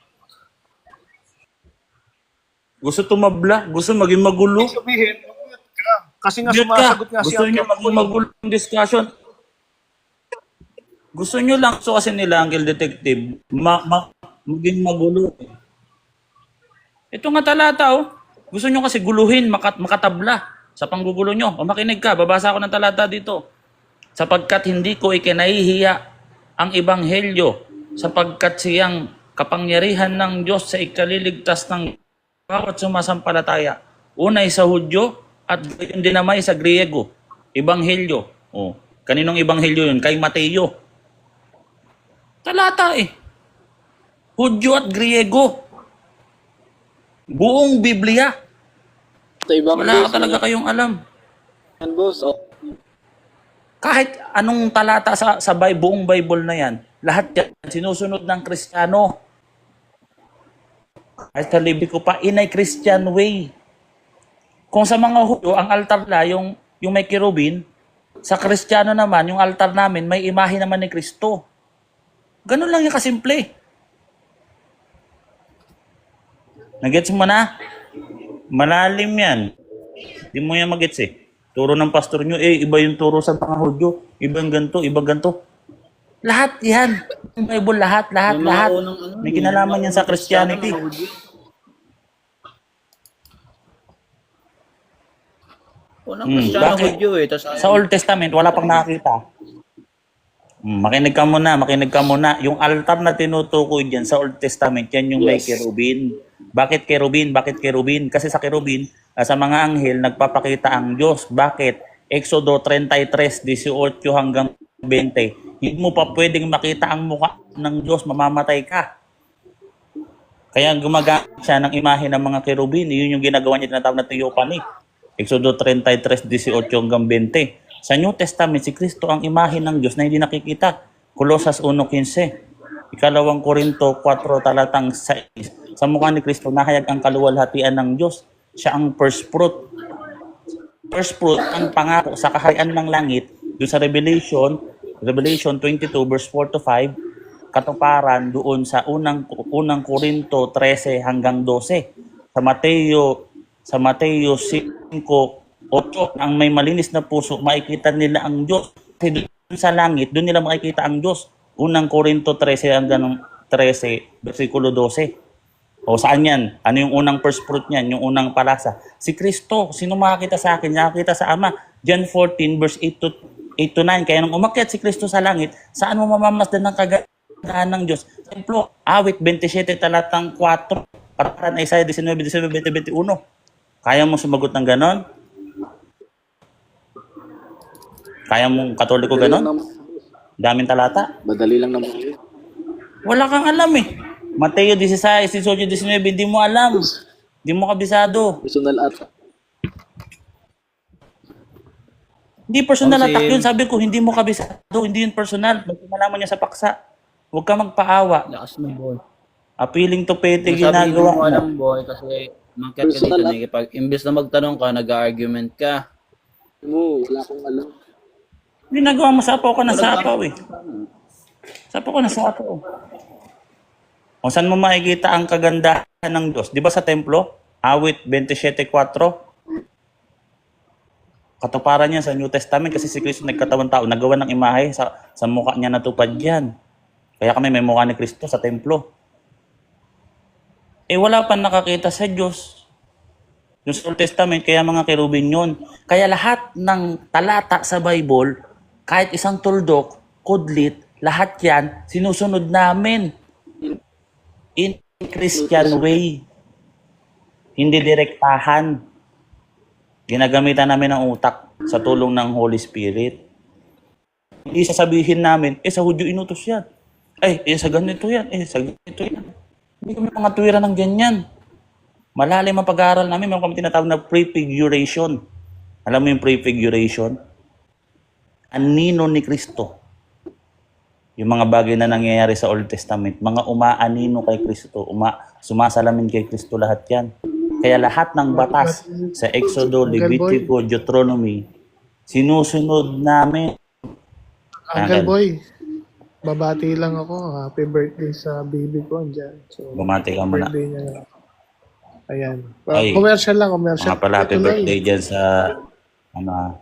Gusto tumabla, gusto maging magulo. Sabihin, umiyak ka. Kasi nga Mute ka. sumasagot nga si Gusto nyo Uncle maging Boy. magulo yung discussion. Gusto nyo lang, so kasi nila, Uncle Detective, maging magulo. Ito nga talata, oh. Gusto nyo kasi guluhin, makatabla sa panggugulo nyo. O makinig ka, babasa ako ng talata dito. Sapagkat hindi ko ikinahihiya ang ebanghelyo, sapagkat siyang kapangyarihan ng Diyos sa ikaliligtas ng bawat sumasampalataya. Unay sa Hudyo at gayon din naman sa Griego. Ebanghelyo. Oh, kaninong ebanghelyo yun? Kay Mateo. Talata eh. Hudyo at Griego. Buong Biblia. Sa ibang Wala boss, talaga kayong alam. yan, boss. Oh. Kahit anong talata sa buong Bible na yan, lahat yan sinusunod ng Kristiyano. Kahit sa Levitico pa, in a Christian way. Kung sa mga Hudyo, ang altar na, yung may kerubin, sa Kristiyano naman, yung altar namin, may imahe naman ni Kristo. Ganun lang yung kasimple. Nagets mo na? Malalim yan. Hindi mo yan magets eh. Turo ng pastor nyo, iba yung turo sa mga Hudyo. Iba yung ganito, iba ganito. Lahat yan. Yung Bible, lahat. May kinalaman yan sa Christianity. Unang Kristiyano bakit? Hudyo eh. Tas, Sa Old Testament, wala pang nakakita. Makinig ka muna. Yung altar na tinutukoy dyan sa Old Testament, yan yung may kerubin. Bakit kerubin? Kasi sa kerubin, sa mga anghel, nagpapakita ang Diyos. Bakit? Exodo 33:18 hanggang 20. Hindi mo pa pwedeng makita ang mukha ng Diyos, mamamatay ka. Kaya gumagamit siya ng imahe ng mga kerubin. Yun yung ginagawa niya, tinatawag na theophany. Exodo 33:18 hanggang 20. Sa New Testament, si Kristo ang imahe ng Diyos na hindi nakikita. Colosas 1:15. Ikalawang Korinto 4 talatang 6. Sa mukha ni Kristo, nahayag ang kaluwalhatian ng Diyos. Siya ang first fruit. First fruit ang pangako sa kaharian ng langit. Doon sa Revelation 22 verse 4 to 5, katuparan doon sa unang Korinto 13 hanggang 12. Sa Mateo 5:8, ang may malinis na puso, makikita nila ang Diyos. Kasi doon sa langit, doon nila makikita ang Diyos. Unang Korinto 13 hanggang 13, versikulo 12. O saan yan? Ano yung unang first fruit niyan? Yung unang palasa? Si Kristo. Sino makakita sa akin? Nakakita sa Ama. John 14 verse 8 to 9. Kaya nung umakyat si Kristo sa langit, saan mo mamamasdan ng kagandahan ng Diyos? Templo. Awit 27 talatang 4. Kataparan Isaiah 19, 20, 21. Kaya mo sumagot ng ganon? Kaya mong katoliko ganon? Daming talata? Madali lang naman. Wala kang alam eh. Mateo 16, 18, 19, hindi mo alam. Hindi mo kabisado. Personal at Hindi personal Kasi- attack yun. Sabi ko, hindi mo kabisado. Hindi yun personal. May kinalaman niya sa paksa. Huwag ka magpaawa. lakas mo, boy. Appealing to pete Kung sabi hindi ginagawa mo mo. alam, boy, kasi mangkat ka dito Personal na pag imbes na magtanong ka, nag-argument ka. wala akong alam. Ginagawa mo, sapaw ka na sapaw eh. Sapaw ka na sapaw. Kung saan mo makikita ang kagandahan ng Diyos? Di ba sa templo? Awit 27:4. Katuparan niya sa New Testament kasi si Kristo nagkatawang tao, nagawa ng imahe sa mukha niya natupad yan. Kaya kami may mukha ni Kristo sa templo. Wala pa nakakita sa Diyos. Yung sa Old Testament, kaya mga kerubin yun. Kaya lahat ng talata sa Bible, kahit isang tuldok, kudlit, lahat yan, sinusunod namin. In Christian way. Hindi direktahan. Ginagamitan namin ng utak sa tulong ng Holy Spirit. Hindi sasabihin namin, sa Hudyo inutos yan. Sa ganito yan. Sa ganito yan. Hindi kami mga tuwira ng ganyan. Malalim ang pag-aaral namin. Meron kami tinatawag na prefiguration. Alam mo yung prefiguration? Ang nino ni Kristo. yung mga bagay na nangyayari sa Old Testament, mga umaanino kay Kristo, sumasalamin kay Kristo lahat yan. Kaya lahat ng batas sa Exodo, Uncle Boy, Levitico, Deuteronomy, sinusunod namin. Uncle Uncle, Boy, babati lang ako. Happy birthday sa baby ko dyan. So, bumati ka muna. birthday niya na. Ayan. Ay, Commercial lang, commercial. mga pala, happy Ito lang birthday dyan sa, ano,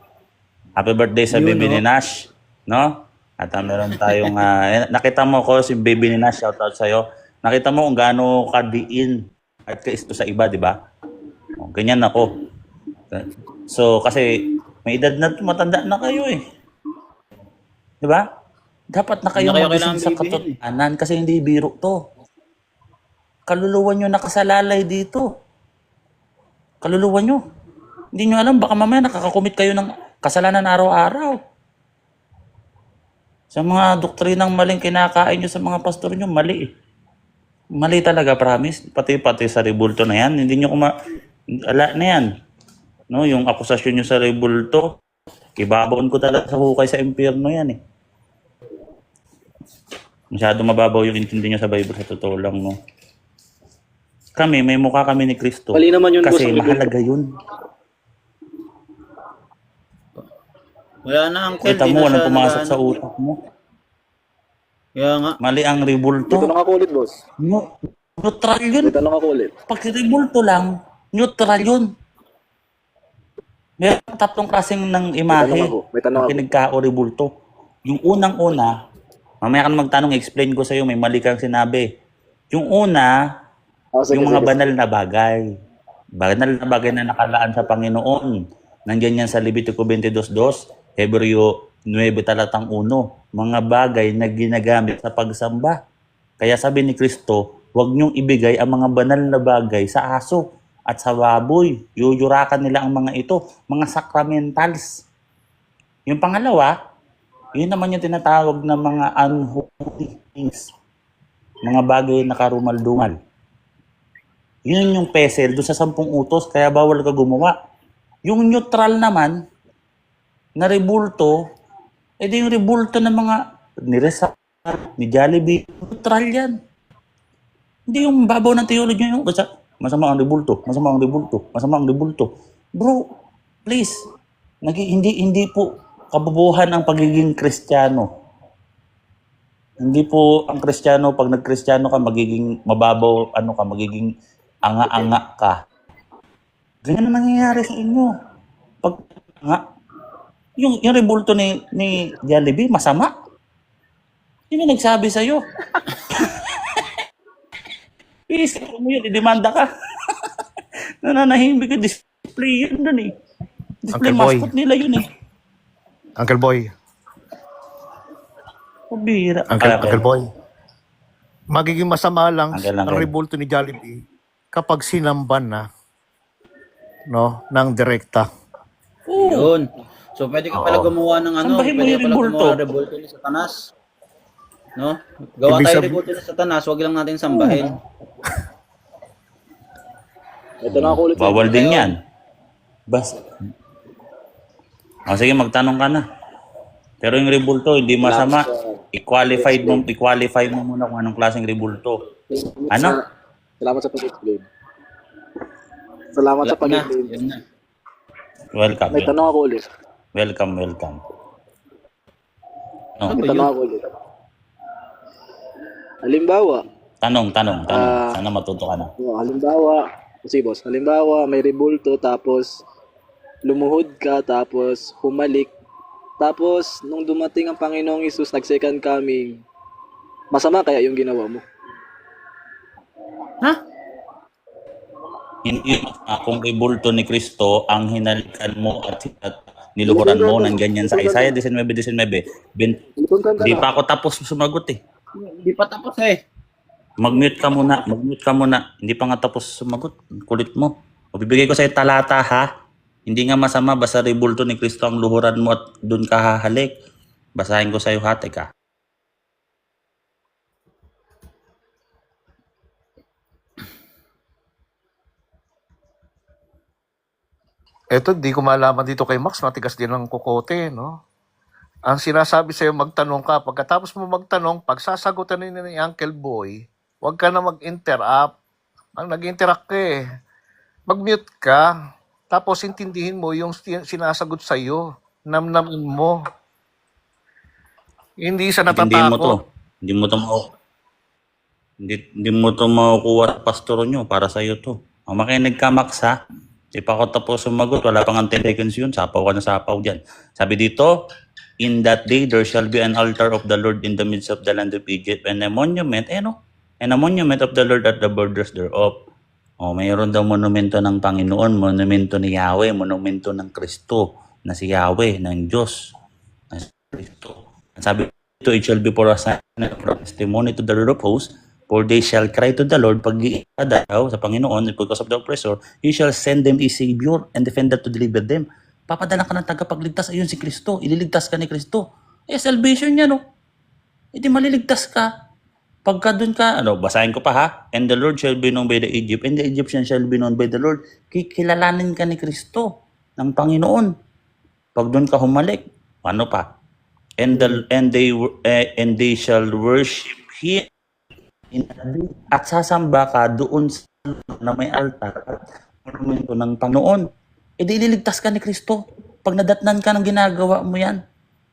happy birthday sa Yun, baby ni no? Nash, no? At meron tayong, nakita mo ko si baby ni Nash, shoutout sa'yo. Nakita mo kung gaano kadiin at kaisto sa iba, di ba? O, ganyan ako. So, kasi may edad na, matanda na kayo eh. Di ba? Dapat na Hindi kayong na kayo magising kailangan sa bibihin eh. katotohanan kasi hindi biro to. Kaluluwa nyo nakasalalay dito. Kaluluwa nyo. Hindi nyo alam, baka mamaya nakakakomit kayo ng kasalanan araw-araw. Sa mga doktrinang maling kinakain nyo sa mga pastor nyo, mali eh. Mali talaga, promise. Pati sa rebulto na yan. Hindi nyo ala na yan. No, yung akusasyon nyo sa rebulto, ibabaon ko talaga sa hukay sa impyerno yan eh. Masyado mababaw yung intindi nyo sa Bible sa totoo lang, no? Kami, may mukha kami ni Kristo. Mali naman yun, Kasi boss. mahalaga yun. Wala na, uncle. Kita Di mo, na walang siya pumasok nag-ano. sa utak mo. Kaya nga. Mali ang May rebulto. tanong ako ulit, boss. Neutral yun. May tanong ako ulit. Pag rebulto lang, neutral yun. Meron tatlong klaseng ng imahe. May tanong ako. Pinagka o rebulto. Yung unang-una, mamaya ka na magtanong, explain ko sa'yo, may mali kang sinabi. Yung una, Sige, yung mga sige. banal na bagay. Banal na bagay na nakalaan sa Panginoon. Nandiyan yan sa Levitico 22:2, Hebreo 9 talatang 1. Mga bagay na ginagamit sa pagsamba. Kaya sabi ni Kristo, huwag niyong ibigay ang mga banal na bagay sa aso at sa baboy. Yuyurakan nila ang mga ito, mga sacramentals. Yung pangalawa, yun naman yung tinatawag na mga unholy things. Mga bagay na karumal-dumal. Yun yung pesel doon sa 10 utos, kaya bawal ka gumawa. Yung neutral naman, na rebulto, edi yung rebulto ng mga ni Rizal, ni Jollibee, neutral yan. Hindi yung babaw ng theology yung masama ang rebulto, masama ang rebulto, masama ang rebulto. Bro, please, hindi po kabubuhan ang pagiging Kristiyano. Hindi po ang Kristiyano, pag nag-Kristiyano ka, magiging mababaw, magiging anga-anga ka. Ganyan na nangyayari sa inyo. Pag yung rebulto ni Jollibee, masama. Sino nagsabi sa'yo? Isip mo yun, idemanda ka. Nananahimik ka, display yun dun eh. Display Uncle Boy. mascot nila yun eh. Uncle Boy. Pabira. Uncle Boy. Magiging masama lang Uncle. ang rebulto ni Jollibee kapag sinamban na, no, ng direkta. Yun. So, pwede ka pala gumawa ng ano, Sambahin mo pwede yung ka pala rebulto. gumawa ng rebulto ni Satanas. No? Gawa Ibig tayo sabi- rebulto ni Satanas, wag lang natin sambahin. May tanong ako ulit. Bawal din yan. Sige, magtanong ka na. Pero yung rebulto, hindi masama. I-qualify mo muna kung anong klaseng rebulto. Ano? Salamat sa pag-explain. Salamat sa Wala na. pag-explain. Yun na. Welcome. May tanong ako ulit. Welcome. No. Ano May ba tanong yun? ako ulit. Halimbawa, Tanong. Ah. Sana matuto ka na. halimbawa, may rebulto, tapos lumuhod ka, tapos humalik, tapos nung dumating ang Panginoong Hesus, nag-second coming, masama kaya yung ginawa mo? Hindi kung rebulto ni Kristo ang hinalikan mo at niluhuran mo ng ganyan sa Isaiah 19:19. Di pa ako tapos sumagot eh. Hindi pa tapos eh. Mag-mute ka muna. Hindi pa nga tapos sumagot. Kulit mo. Bibigay ko sa'yo talata ha. Hindi nga masama basta rebulto ni Kristo ang luhuran mo at doon ka hahalik. Basahin ko sa'yo ha. Teka. Eto, di ko malaman dito kay Max, matigas din ang kukote, no? Ang sinasabi sa'yo, magtanong ka. Pagkatapos mo magtanong, pag sasagutan ni Uncle Boy, huwag ka na mag-interrupt. Ang nag-interact ka eh. Mag-mute ka. Tapos intindihin mo yung sinasagot sa'yo. Namnamin mo. Hindi sa Intindihin mo to. natatakot. Hindi mo to makukuha pastor nyo para sa iyo to. Ang makinig ka, Max, ha? Di pa ako tapos sumagot. Wala pang 10 seconds yun. Sapaw ka na sapaw dyan. Sabi dito, in that day there shall be an altar of the Lord in the midst of the land of Egypt and a monument, and a monument of the Lord at the borders thereof. Mayroon daw monumento ng Panginoon, monumento ni Yahweh, monumento ng Kristo, na si Yahweh, ng Diyos, na si Kristo. Sabi dito, it shall be for a sign and for a testimony to the Lord of hosts, for they shall cry to the Lord, pag-iiya daw sa Panginoon, because of the oppressor, He shall send them a Savior and defender to deliver them. Papadala ka ng tagapagligtas, ayun si Kristo, ililigtas ka ni Kristo. Salvation niya, no? Hindi maliligtas ka. Pagka dun ka, basahin ko pa ha, and the Lord shall be known by the Egypt, and the Egyptian shall be known by the Lord. Kikilalanin ka ni Kristo, ng Panginoon. Pag dun ka humalik, ano pa? And they shall worship Him at sasamba ka doon sa na may altar at monumento ng Panginoon. Ililigtas ka ni Kristo. Pag nadatnan ka ng ginagawa mo yan.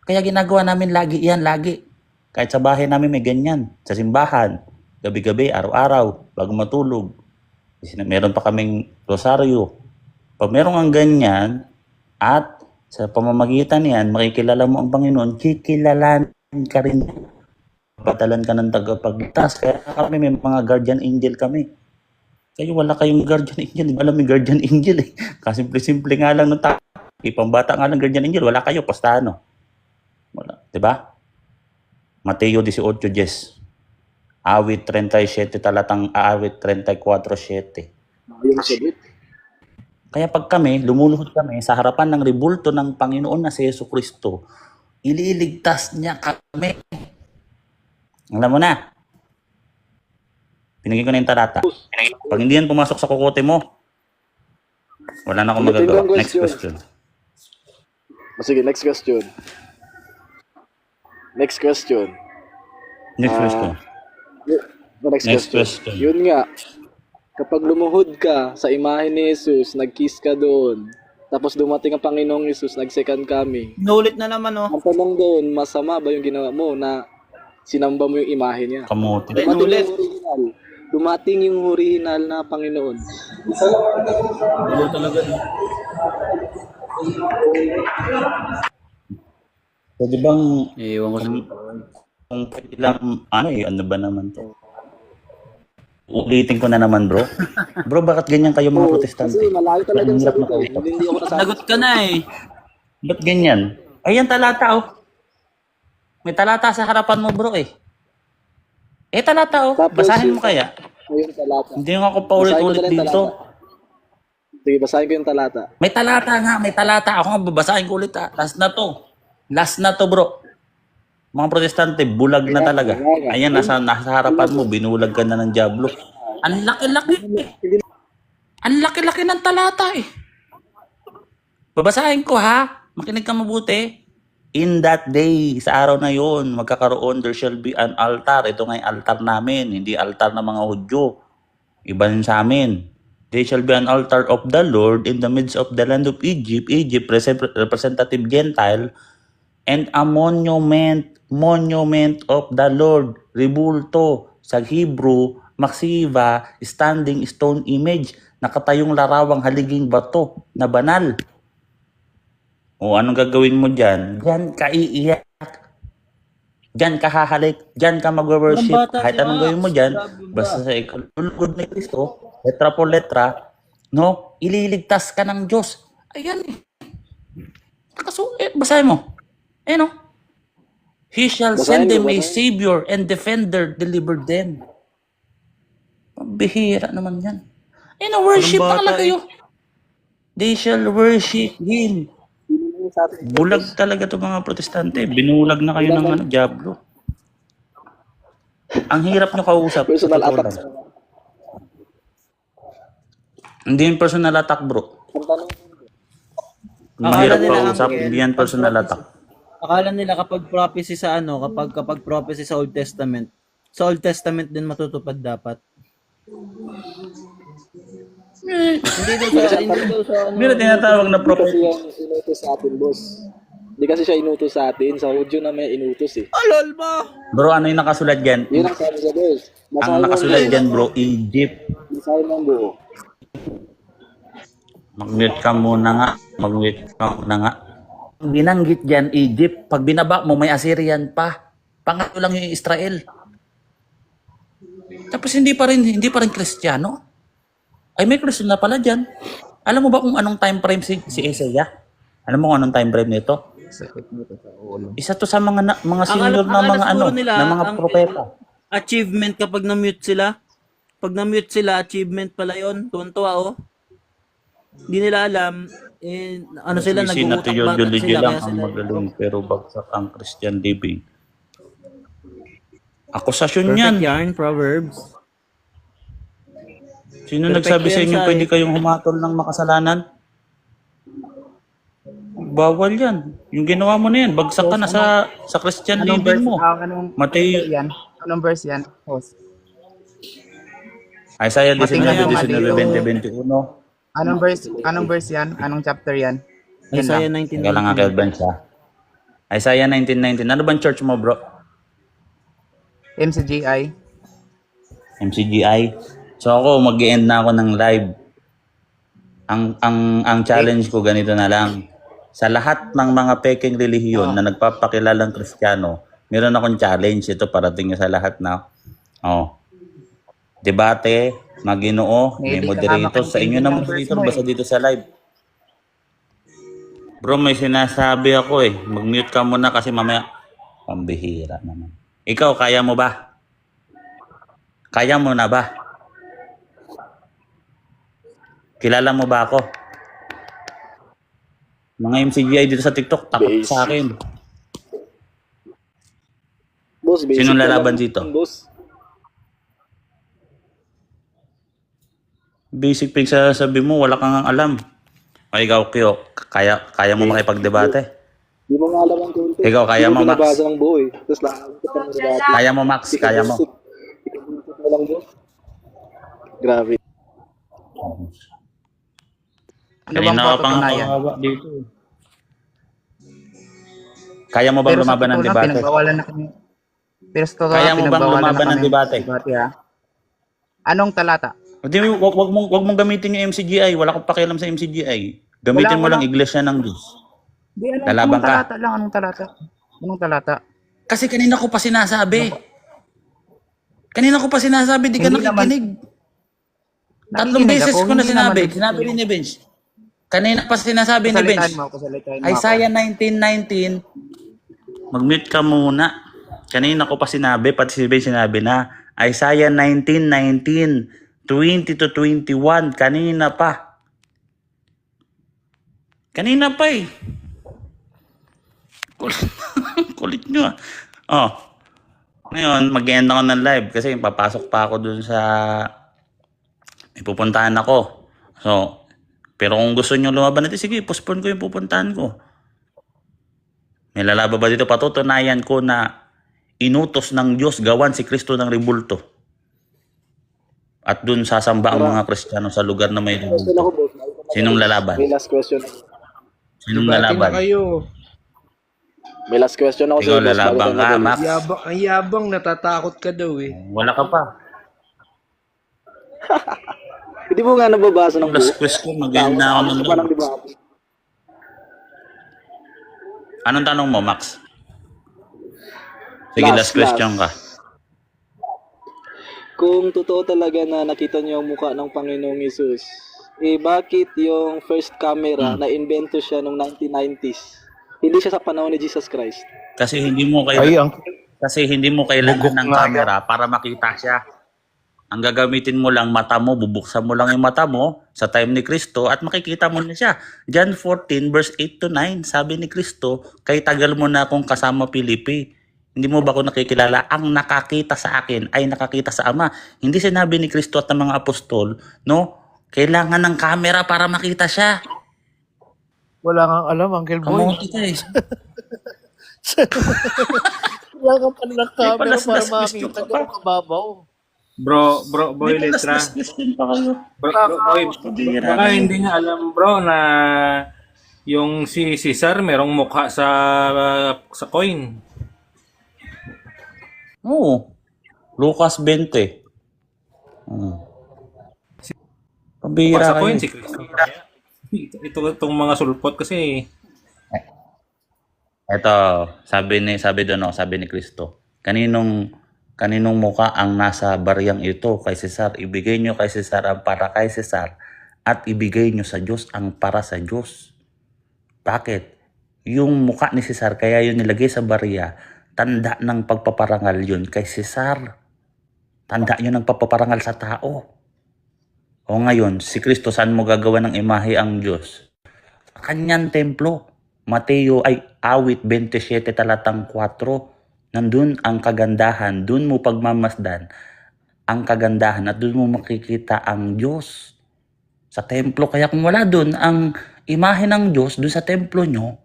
Kaya ginagawa namin lagi yan, lagi. Kahit sa bahay namin may ganyan. Sa simbahan, gabi-gabi, araw-araw, bago matulog. Meron pa kaming rosaryo. Pag meron kang ganyan, at sa pamamagitan niyan, makikilala mo ang Panginoon, kikilalanin ka rin. Patalan ka ng tagapagligtas. Kaya kami may mga guardian angel kami. Kayo wala kayong guardian angel. Hindi alam may guardian angel eh. Kasi simple nga lang ng tao. Ipambata nga lang guardian angel. Wala kayo. Pastano. Wala. Diba? Mateo 18:10. Awit 37 talatang awit 34:7. Yung sagot. Kaya pag kami, lumuluhod kami sa harapan ng rebulto ng Panginoon na si Jesucristo, ililigtas niya kami. Alam mo na. Pinigyan ko na yung talata. Pag hindi yan pumasok sa kukote mo, wala na akong magagawa. Next question. Sige, next question. Next question. Next question. Next Next question. question. Yun nga, kapag lumuhod ka sa imahe ni Jesus, nag-kiss ka doon, tapos dumating ang Panginoong Jesus, nag-second coming. Inulit na naman, oh. Ang tanong doon, masama ba yung ginawa mo na sinamba mo yung imahe niya? Kamuti. Inulit. Dumating yung original na Panginoon. Pwede bang, Ewan ko sa... kung pwede lang, ano ba naman to? Ulitin ko na naman, bro. Bro, bakit ganyan kayo mga protestante? Kasi malayo talaga Ang yung hirap sagot na eh. kausap. Hindi ako nasabi. Nagot ka na eh. Ba't ganyan? Ayan, talata, oh. May talata sa harapan mo, bro, eh. Talata, oh. Tapos Basahin mo yung- kaya. Ayun, talata. Hindi nga ako paulit-ulit Basahin ko na dito. yung Sige, basahin ko yung talata. May talata nga, may talata. Ako nga babasahin ko ulit, ha. Last na to, bro. Mga protestante, bulag na talaga. Ayan, nasa harapan mo, binulag ka na ng Diablo. Ang laki-laki. Ang laki-laki ng talata, eh. Babasahin ko, ha. Makinig ka mabuti. In that day, sa araw na yon, magkakaroon, there shall be an altar. Ito nga yung altar namin, hindi altar ng mga Hudyo. Iba rin sa amin. There shall be an altar of the Lord in the midst of the land of Egypt. Egypt, representative Gentile, and a monument of the Lord. Rebulto, sa Hebrew, maksiva, standing stone image, nakatayong larawang haliging bato na banal. O anong gagawin mo dyan? Dyan ka iiyak. Dyan ka hahalik. Dyan ka mag-worship. Walang bata Kahit si anong Max. gawin mo dyan, Grabe ba? basta sa ikalulugod ni Kristo, letra po letra, no? Ililigtas ka ng Diyos. Ayan eh. Basahin mo. No? He shall Basahin send ko, them a basahin. Savior and defender, deliver them. Pambihira naman yan. Worship Walang na bata talaga kayo. They shall worship Him. Sa atin. Bulag talaga to mga protestante. Binulag na kayo ng Diablo. Ang hirap nyo kausap. sa Personal totoo attack. lang. Hindi yung personal attack, bro. Ang tanong, Ang Akala hirap nila, kausap, Uncle, hindi yan personal attack. akala nila kapag prophecy sa ano, kapag prophecy sa Old Testament din matutupad dapat. Hindi daw sa ano. Hindi na tinatawag na Hindi kasi prophet. yan inutos sa atin, boss. Hindi kasi siya inutos sa atin. Sa audio na may inutos eh. Alol mo! Bro, ano yung nakasulat dyan? Yun ang sabi niya, boss. Ang nakasulat dyan, bro, Egypt. Basahin mo ang buo. Mag-mute ka muna nga. Mag-mute ka muna nga. Pag binanggit dyan, Egypt, pag binaba mo, may Assyrian pa. Pangatlo lang yung Israel. Tapos hindi pa rin Kristiyano. Ay, may Kristiyano na pala dyan. Alam mo ba kung anong time frame si Isaiah? Alam mo kung anong time frame nito? Isa to sa mga senior na mga na mga propeta. Achievement kapag na-mute sila. Pag na-mute sila, achievement pala yun. Tuwan-tuwa, oh. Hindi nila alam, sila, Sisi na nag-uutak-batak theology sila. lang Kaya ang sila, magaling pero bagsak ang Christian living. Akusasyon yan. perfect yarn, Proverbs. Sino Perfect nagsabi sa yan inyo siya, pwede kayong humatol ng makasalanan? Bawal yan. Yung ginawa mo na yan, bagsak ka na sa Christian Anong living verse? mo. Anong Mateo, yan? Anong verse yan? Host. Isaiah 19, Mateo. 19, 20, 21. Anong verse yan? Anong chapter yan? Yan Isaiah lang. 19. Teka lang nga, Kelvin siya. Isaiah 19:19. Ano bang church mo, bro? MCGI. MCGI. So ako, mag-end na ako ng live. Ang challenge ko ganito na lang. Sa lahat ng mga peking relihiyon na nagpapakilalang Kristiyano, meron akong challenge. Ito parating nyo sa lahat na. Debate, Maginoo, may Hindi ka moderator. Sa inyo na ng moderator, verse mo, basta dito sa live. Bro, may sinasabi ako eh. Mag-mute ka muna kasi mamaya pambihira naman. Ikaw, kaya mo ba? Kaya mo na ba? Kilala mo ba ako? Mga MCGI dito sa TikTok, takot Basic. sa akin. Boss, basic Sinong na lalaban lang, dito? Boss. Basic pig sa sabi mo, wala kang alam. Ay, ikaw, Kyo, kaya mo makipagdebate? Di mo nga alam ang content. Ikaw, kaya Di mo, Max? binabasa ng buo eh. Tapos lahat ka pang nabasa. Kaya mo, Max? Kaya mo? Ikabisip mo lang, boss. Grabe. Ano bang Kanina ka pang patutunayan? kawawa dito. Kaya mo bang Pero sa lumaban ng totoo lang, debate? pinagbawalan na kami. Pero sa totoo Kaya lang, mo bang pinagbawalan na lumaban ng kami debate? ha? Anong talata? Hindi, wag mong gamitin yung MCGI. Wala akong pakialam sa MCGI. Gamitin mo Wala. lang Iglesia ng Diyos. Di, Lalaban anong ka. talata lang? Anong talata? Anong talata? Kasi kanina ko pa sinasabi. Kanina ko pa sinasabi, di ka Hindi naman- nakikinig. Tatlong Nakikinig beses ako, ko na hindi sinabi. naman- Sinabi rin ni Bench. Kanina pa sinasabi ni Kasalitaan Bench. mo ako. Isaiah 19:19. Mag-mute ka muna. Kanina ko pa sinabi, pati si Bench sinabi na. Isaiah 19:19. 20 to 21. Kanina pa. Kanina pa eh. Kulit nyo ah. Oh. Ngayon, mag-end ako ng live kasi papasok pa ako dun sa may pupuntahan ako. So, pero kung gusto nyo lumaban natin, sige, postpone ko yung pupuntahan ko. May lalaban ba dito? Patutunayan ko na inutos ng Diyos gawan si Kristo ng ribulto. At dun sasamba ang mga Kristiyano sa lugar na may Question ako, ribulto. boss. Sinong lalaban? May last question. Sinong lalaban? May last question ako Ikaw sa'yo, boss. lalaban Bago ka, tayo Max. Ang yabang, natatakot ka daw eh. Wala ka pa. Hindi mo nga nababasa ng buo. Last question, mag-end na ako ng Gusto pa ng live. debate. Anong tanong mo, Max? Sige, last question ka. Kung totoo talaga na nakita niyo ang mukha ng Panginoong Yesus, bakit yung first camera na invento siya noong 1990s? Hindi siya sa panahon ni Jesus Christ. Kasi hindi mo kailangan ng camera para makita siya. Ang gagamitin mo lang mata mo, bubuksan mo lang yung mata mo sa time ni Kristo at makikita mo na siya. John 14 verse 8 to 9, sabi ni Kristo, kay tagal mo na akong kasama Pilipi. Hindi mo ba ako nakikilala? Ang nakakita sa akin ay nakakita sa Ama. Hindi sinabi ni Kristo at ng mga apostol, no? Kailangan ng camera para makita siya. Wala kang alam, Uncle Boy. Kamuti ka eh. Wala ka pala ng camera para palas-las makita question ka pa. gano'ng kababaw. Bro, Boy May Letra. palas question pa kayo. Boy, Pabira baka na yun. hindi niya alam bro na yung si Cesar merong mukha sa coin. Oo. Lucas 20. Mukha Pabira sa kayo. coin si Cristo. Itong mga sulpot kasi Ito, sabi ni Cristo, kaninong muka ang nasa bariyang ito kay Cesar, ibigay nyo kay Cesar ang para kay Cesar at ibigay nyo sa Diyos ang para sa Diyos. Bakit? Yung muka ni Cesar, kaya yun nilagay sa bariya, tanda ng pagpaparangal yun kay Cesar. Tanda yun ng pagpaparangal sa tao. O ngayon, si Cristo, saan mo gagawa ng imahe ang Diyos? Sa kanyang templo. Awit 27 talatang 4. Nandun ang kagandahan, dun mo pagmamasdan ang kagandahan at dun mo makikita ang Diyos. Sa templo, kaya kung wala dun ang imahe ng Diyos, dun sa templo nyo,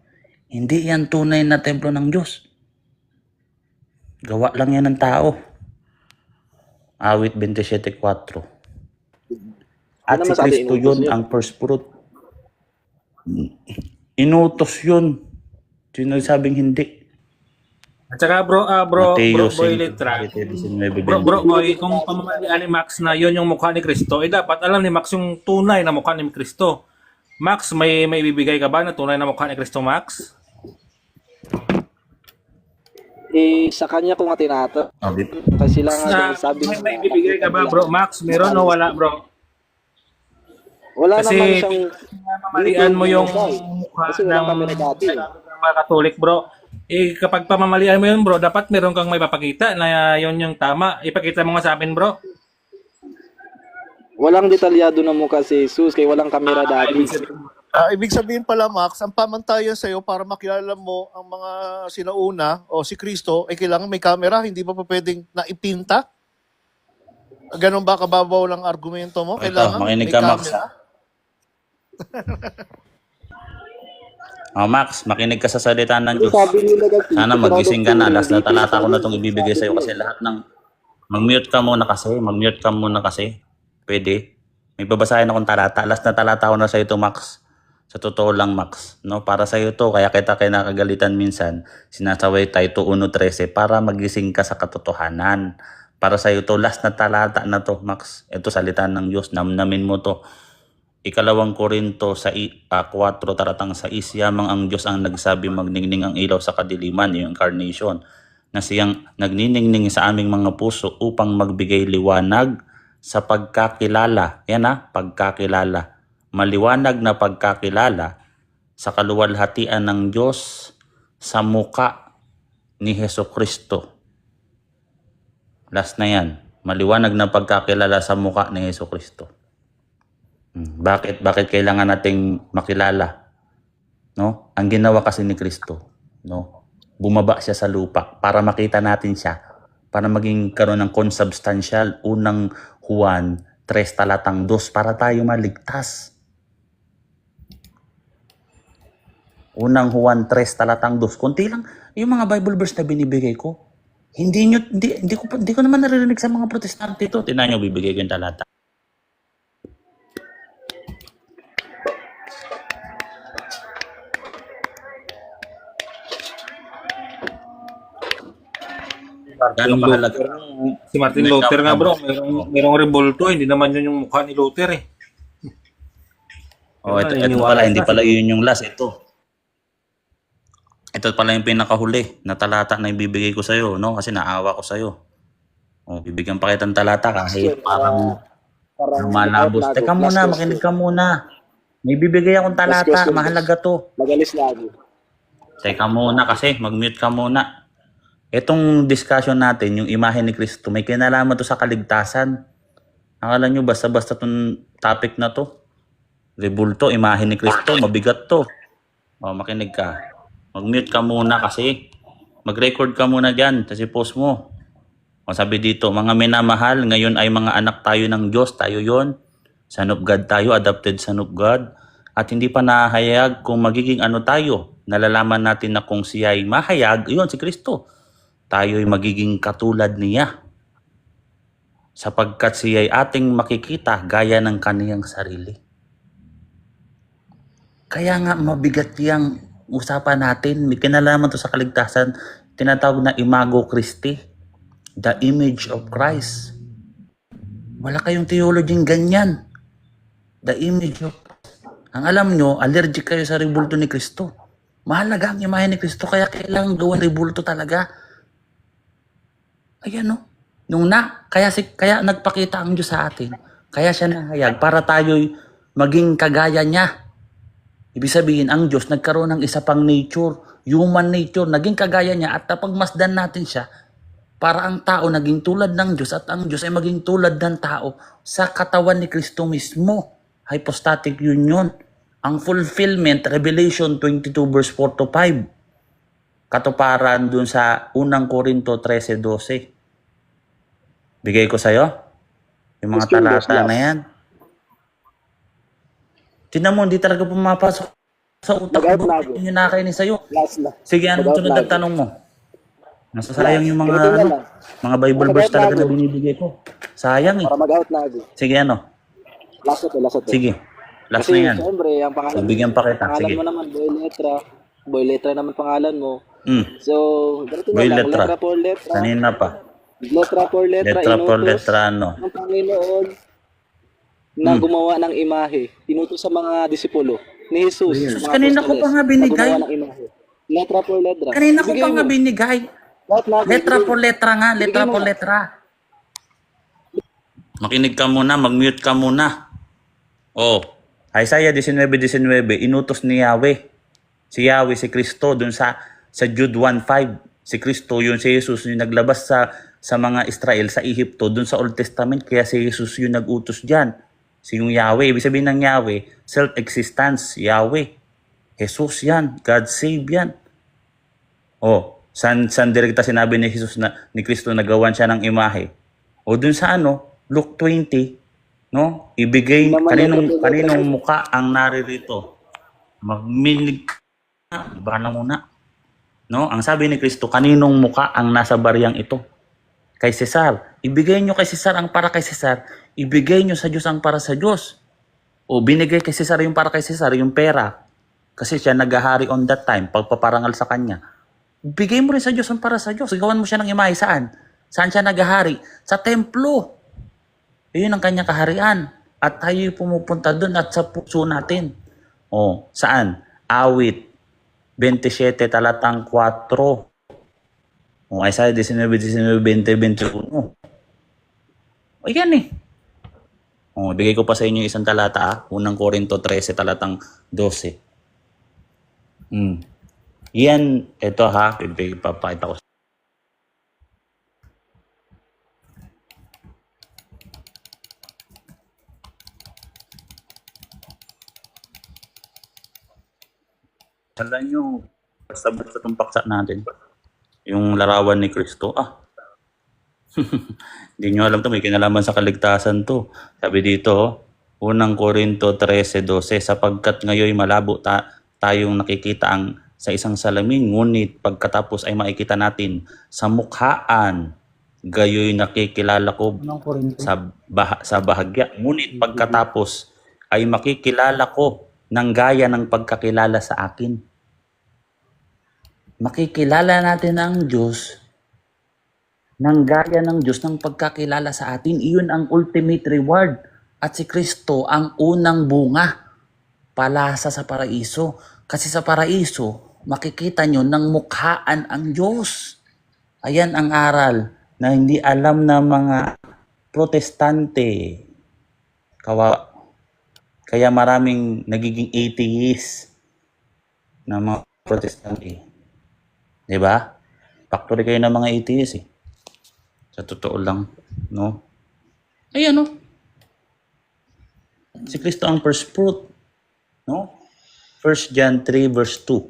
hindi yan tunay na templo ng Diyos. Gawa lang yan ng tao. Awit 27:4. At Ano si masabi, Kristo inutos yun yun? ang first fruit. Inutos yun. Sino sabing hindi? at saka bro Mateo Boy 5, Letra. 19, Bro Boy, kung pamamalian ni Max na yon yung mukha ni Cristo, dapat alam ni Max yung tunay na mukha ni Cristo. Max, may ibibigay ka ba na tunay na mukha ni Cristo, Max? Sa kanya ko nga tinatanong. Oh, dito. Kasi lang Na, sabi may ibibigay ka ba, bro? Max, meron o wala, bro? wala Kasi naman siyang pamamalian mo yung mukha kasi wala ng kami dati. mga Katolik, bro. Kapag pamamalian mo yun, bro, dapat meron kang may papakita na yun yung tama. Ipakita mo nga sa amin, bro. Walang detalyado na mukha si Jesus kaya walang kamera dati. Ibig sabihin pala, Max, ang pamantayan sa'yo para makilala mo ang mga sinauna o si Kristo, ay kailangan may camera, hindi ba pa pwedeng naipinta? Ganon ba kababaw lang argumento mo? Ito, Kailangan makinig may ka, Max. camera? Max, makinig ka sa salita ng Diyos. Sabi nila kasi, Sana magising ka na. Last na talata ko na itong ibibigay sa'yo kasi lahat ng... Mag-mute ka muna kasi. Pwede. May babasahin akong talata. Last na talata ko na sa'yo ito, Max. Sa totoo lang, Max. No? Para sa'yo to, kaya kita kinakagalitan minsan. Sinasaway tayo to 1:13 para magising ka sa katotohanan. Para sa'yo to, last na talata na to, Max. Ito, salita ng Diyos. Namnamin mo to. 2 Korinto sa 4 talatang 6, yamang ang Diyos ang nagsabi magningning ang ilaw sa kadiliman, yung incarnation, na siyang nagniningning sa aming mga puso upang magbigay liwanag sa pagkakilala. Yan pagkakilala. Maliwanag na pagkakilala sa kaluwalhatian ng Diyos sa muka ni Hesukristo. Last na yan. Maliwanag na pagkakilala sa muka ni Hesukristo. Bakit kailangan nating makilala? No? Ang ginawa kasi ni Kristo, no? Bumaba siya sa lupa para makita natin siya, para maging karoon ng consubstantial, unang Juan 3 talatang 2 para tayo maligtas. Unang Juan 3 talatang 2. Kunti lang yung mga Bible verse na binibigay ko. Hindi ko naman naririnig sa mga protestante ito. Tingnan niyo, bibigay ko yung talata. Gano'ng kahalaga? Si Martin Luther nga, bro. Merong revolto. Hindi naman yun yung mukha ni Luther, eh. Oh, ito pala, hindi pala yun yung last. Ito pala yung pinakahuli na talata na ibibigay ko sa'yo, no? Kasi naawa ko sa'yo. Oh, bibigyan pa kitang talata kahit parang malabos. Teka muna, makinig ka muna. May bibigay akong talata, mahalaga to. Magalis lagi. Teka muna kasi, mag-mute ka muna. Itong discussion natin, yung imahe ni Kristo, may kinalaman to sa kaligtasan. Akala nyo basta-basta itong topic na to? Rebulto, imahe ni Kristo, mabigat to. O, makinig ka. Mag-mute ka muna kasi. Mag-record ka muna dyan, kasi post mo. O, sabi dito, mga minamahal, ngayon ay mga anak tayo ng Diyos, tayo yon. Son of God tayo, adopted son of God. At hindi pa nahayag kung magiging ano tayo. nalalaman natin na kung siya ay mahayag, yun si Kristo. Tayo ay magiging katulad niya. Sapagkat siya ay ating makikita gaya ng kaniyang sarili. Kaya nga mabigat yung usapan natin. May kinalaman to sa kaligtasan. Tinatawag na imago Christi. The image of Christ. Wala kayong theology ganyan. The image of Christ. Ang alam nyo, allergic kayo sa rebulto ni Kristo. Mahalaga ang imahe ni Kristo, kaya kailangan gawan rebulto talaga. Ayan no. Kaya nagpakita ang Diyos sa atin. Kaya siya nahayag para tayo'y maging kagaya niya. Ibig sabihin, ang Diyos nagkaroon ng isa pang nature, human nature, naging kagaya niya at napagmasdan natin siya para ang tao naging tulad ng Diyos at ang Diyos ay maging tulad ng tao sa katawan ni Kristo mismo. Hypostatic union. Ang fulfillment, Revelation 22 verse 4 to 5. Katuparan dun sa 1 Corinto 13:12. Bigay ko sa'yo yung mga talata na yan. Tignan mo, hindi talaga pumapasok sa utak mo. Yung nakainis sa'yo. Sige, anong sunod ang tanong mo? Nasasayang yung mga Bible verse talaga na binibigay ko. Sayang eh. Para mag-out na ako. Sige, ano? Last na to. Sige. Last Kasi na yan. siyempre, ang pangalan, Bigyan pa kita. pangalan Sige. mo naman, Boy Letra naman pangalan mo. So, ganito Boy na lang, Letra. letra por letra. Kanina pa. Letra por letra, Letra por inutos letra ano. ng Panginoon na gumawa ng imahe. Inutos sa mga disipulo ni Jesus. mga Kanina ko apostoles, pa nga binigay. na gumawa ng imahe. Letra por letra. Kanina ko Ibigay pa nga mo. binigay. Lahat na, Letra ibigay po mo. letra nga. Letra Bigay mo po na. letra. Makinig ka muna. Mag-mute ka muna. Oh. Isaiah 19:19. Inutos ni Yahweh. Si Yahweh, si Kristo. Dun sa Jude 1:5. Si Kristo, yun si Jesus, yung naglabas sa mga Israel sa Ehipto. Dun sa Old Testament. Kaya si Jesus yung nag-utos dyan. Si yung Yahweh. Ibig sabihin ng Yahweh, self-existence. Yahweh. Jesus yan. God save yan. Oh, saan direkta sinabi ni Jesus ni Kristo na gawan siya ng imahe? O dun sa Luke 20, no? Ibigay kaninong muka ang naririto. Magmilig ka, baka muna. No? Ang sabi ni Kristo, kaninong muka ang nasa bariyang ito? Kay Cesar. Ibigay nyo kay Cesar ang para kay Cesar. Ibigay nyo sa Diyos ang para sa Diyos. O binigay kay Cesar yung para kay Cesar, yung pera. Kasi siya naghahari on that time, pagpaparangal sa kanya. Bigay mo rin sa Diyos ang para sa Diyos. Gawan mo siya ng imahe. Saan? Saan siya naghahari? Sa templo. Iyon ang kanyang kaharian. At tayo pumupunta doon at sa puso natin. O, saan? Awit 27 talatang 4. O, Isaiah 19, 20, 21. O, yan eh. O, bigay ko pa sa inyo isang talata 1 Corinto 13 talatang 12. Yan, ito ha, ipapakita ko. Tandaan nyo, basta itong paksa natin. Yung larawan ni Kristo, hindi nyo alam to, may kinalaman sa kaligtasan to. Sabi dito, 1 Corinto 13:12, sapagkat ngayon malabo tayong nakikita sa isang salamin, ngunit pagkatapos ay makikita natin sa mukhaan, gayoy nakikilala ko sa bahagya. Ngunit pagkatapos ay makikilala ko ng gaya ng pagkakilala sa akin. Makikilala natin ang Diyos ng gaya ng Diyos ng pagkakilala sa atin. Iyon ang ultimate reward. At si Kristo ang unang bunga, palasa sa paraiso. Kasi sa paraiso, makikita nyo ng mukhaan ang Diyos. Ayan ang aral na hindi alam ng mga protestante. Kaya maraming nagiging atheist na mga protestante. Diba? Factory kayo ng mga atheist eh. Sa totoo lang. No? Ayan no. Si Kristo ang first fruit. No? 1 John 3 verse 2.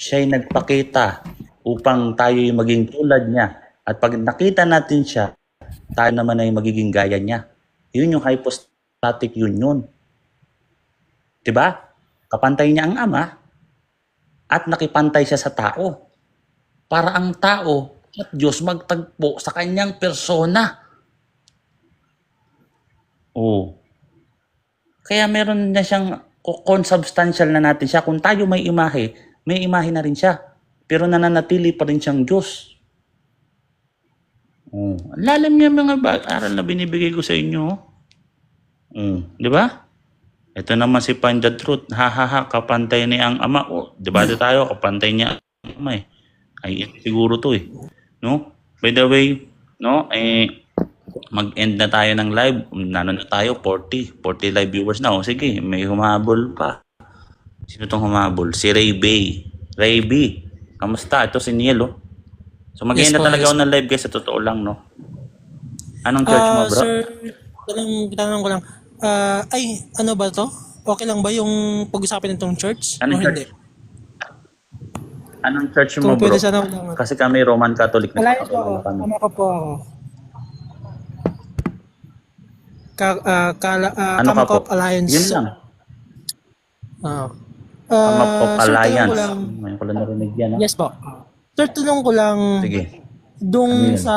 Siya'y nagpakita upang tayo'y maging tulad niya. At pag nakita natin siya, tayo naman ay magiging gaya niya. Yun yung hypostatic union. Diba? Kapantay niya ang Ama. at nakipantay siya sa tao para ang tao at Diyos magtagpo sa kanyang persona. Oo. Kaya meron na siyang consubstantial na natin siya. Kung tayo may imahe na rin siya. Pero nananatili pa rin siyang Diyos. Oh, ang lalim niya mga aral na binibigay ko sa inyo. Di ba? Ito naman si Find the Truth. Kapantay niya ang ama. Oh, debate tayo, kapantay niya ang ama eh. Ay, siguro to eh. No? By the way, no, mag-end na tayo ng live. Nano na tayo, 40 live viewers na. O sige, may humabol pa. Sino tong humabol? Si Ray Bay. Ray B, kamusta? Ito si Niel, oh. So mag-end na talaga ako ng live guys, sa totoo lang, no? Anong church mo, bro? Sir, tanong ko lang. Ano ba to? Okay lang ba yung pag-usapin nitong church? Anong o church? hindi? Anong church mo, Kung bro? pwede sana lang. Kasi kami Roman Catholic na Alliance po ako. kami. Tama ko po ako. Ano ka po? Kamakop Alliance. Yun lang. Kamakop Sir, tanong Alliance. ko lang. Ngayon ko lang narinig yan, ha? Yes po. Sir, tanong ko lang. Sige. Dung Ano yun? sa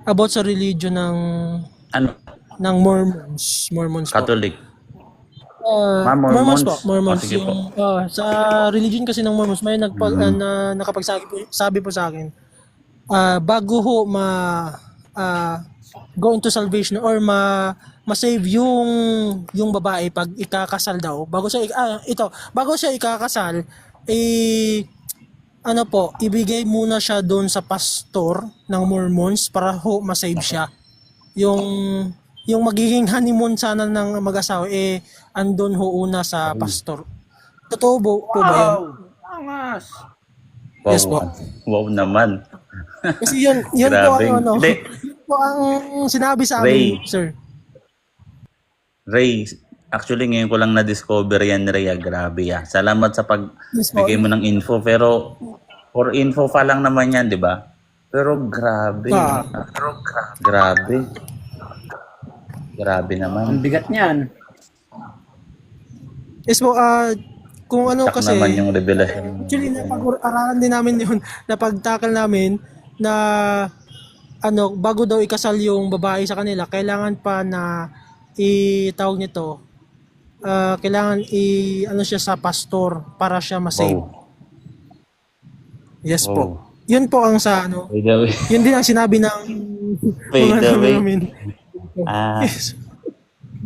about sa religion Ano? ng Mormons po. Catholic. Mormons po. Mormons. Oh, sige po. Sa religion kasi ng Mormons, may na nakapagsabi po sa akin, bago ho go into salvation or ma-save yung babae pag ikakasal daw, bago siya ikakasal, ibigay muna siya doon sa pastor ng Mormons para ho ma-save siya. Yung magiging honeymoon sana ng mag-asawa andun ho una sa pastor. Totoo po ba yun? Angas! Wow. Yes po. Wow naman. Kasi yun po Grabe. ang Hindi. yun po ang sinabi sa Ray. amin, sir. Ray, actually ngayon ko lang na-discover yan, Ray. Grabe ya. Salamat sa Yes po. pagbigay mo ng info. Pero, for info pa lang naman yan, di ba? Pero grabe. Grabe. Grabe naman. Ang bigat niyan. Yes po, kung ano Shock kasi, naman yung revelation. actually napag-aralan din namin yun, napagtakal namin na bago daw ikasal yung babae sa kanila, kailangan pa na itawag nito, kailangan siya sa pastor para siya ma-save. Wow. Yes Wow. po. Yun po ang By the way. yun din ang sinabi ng By the way. namin. Yes.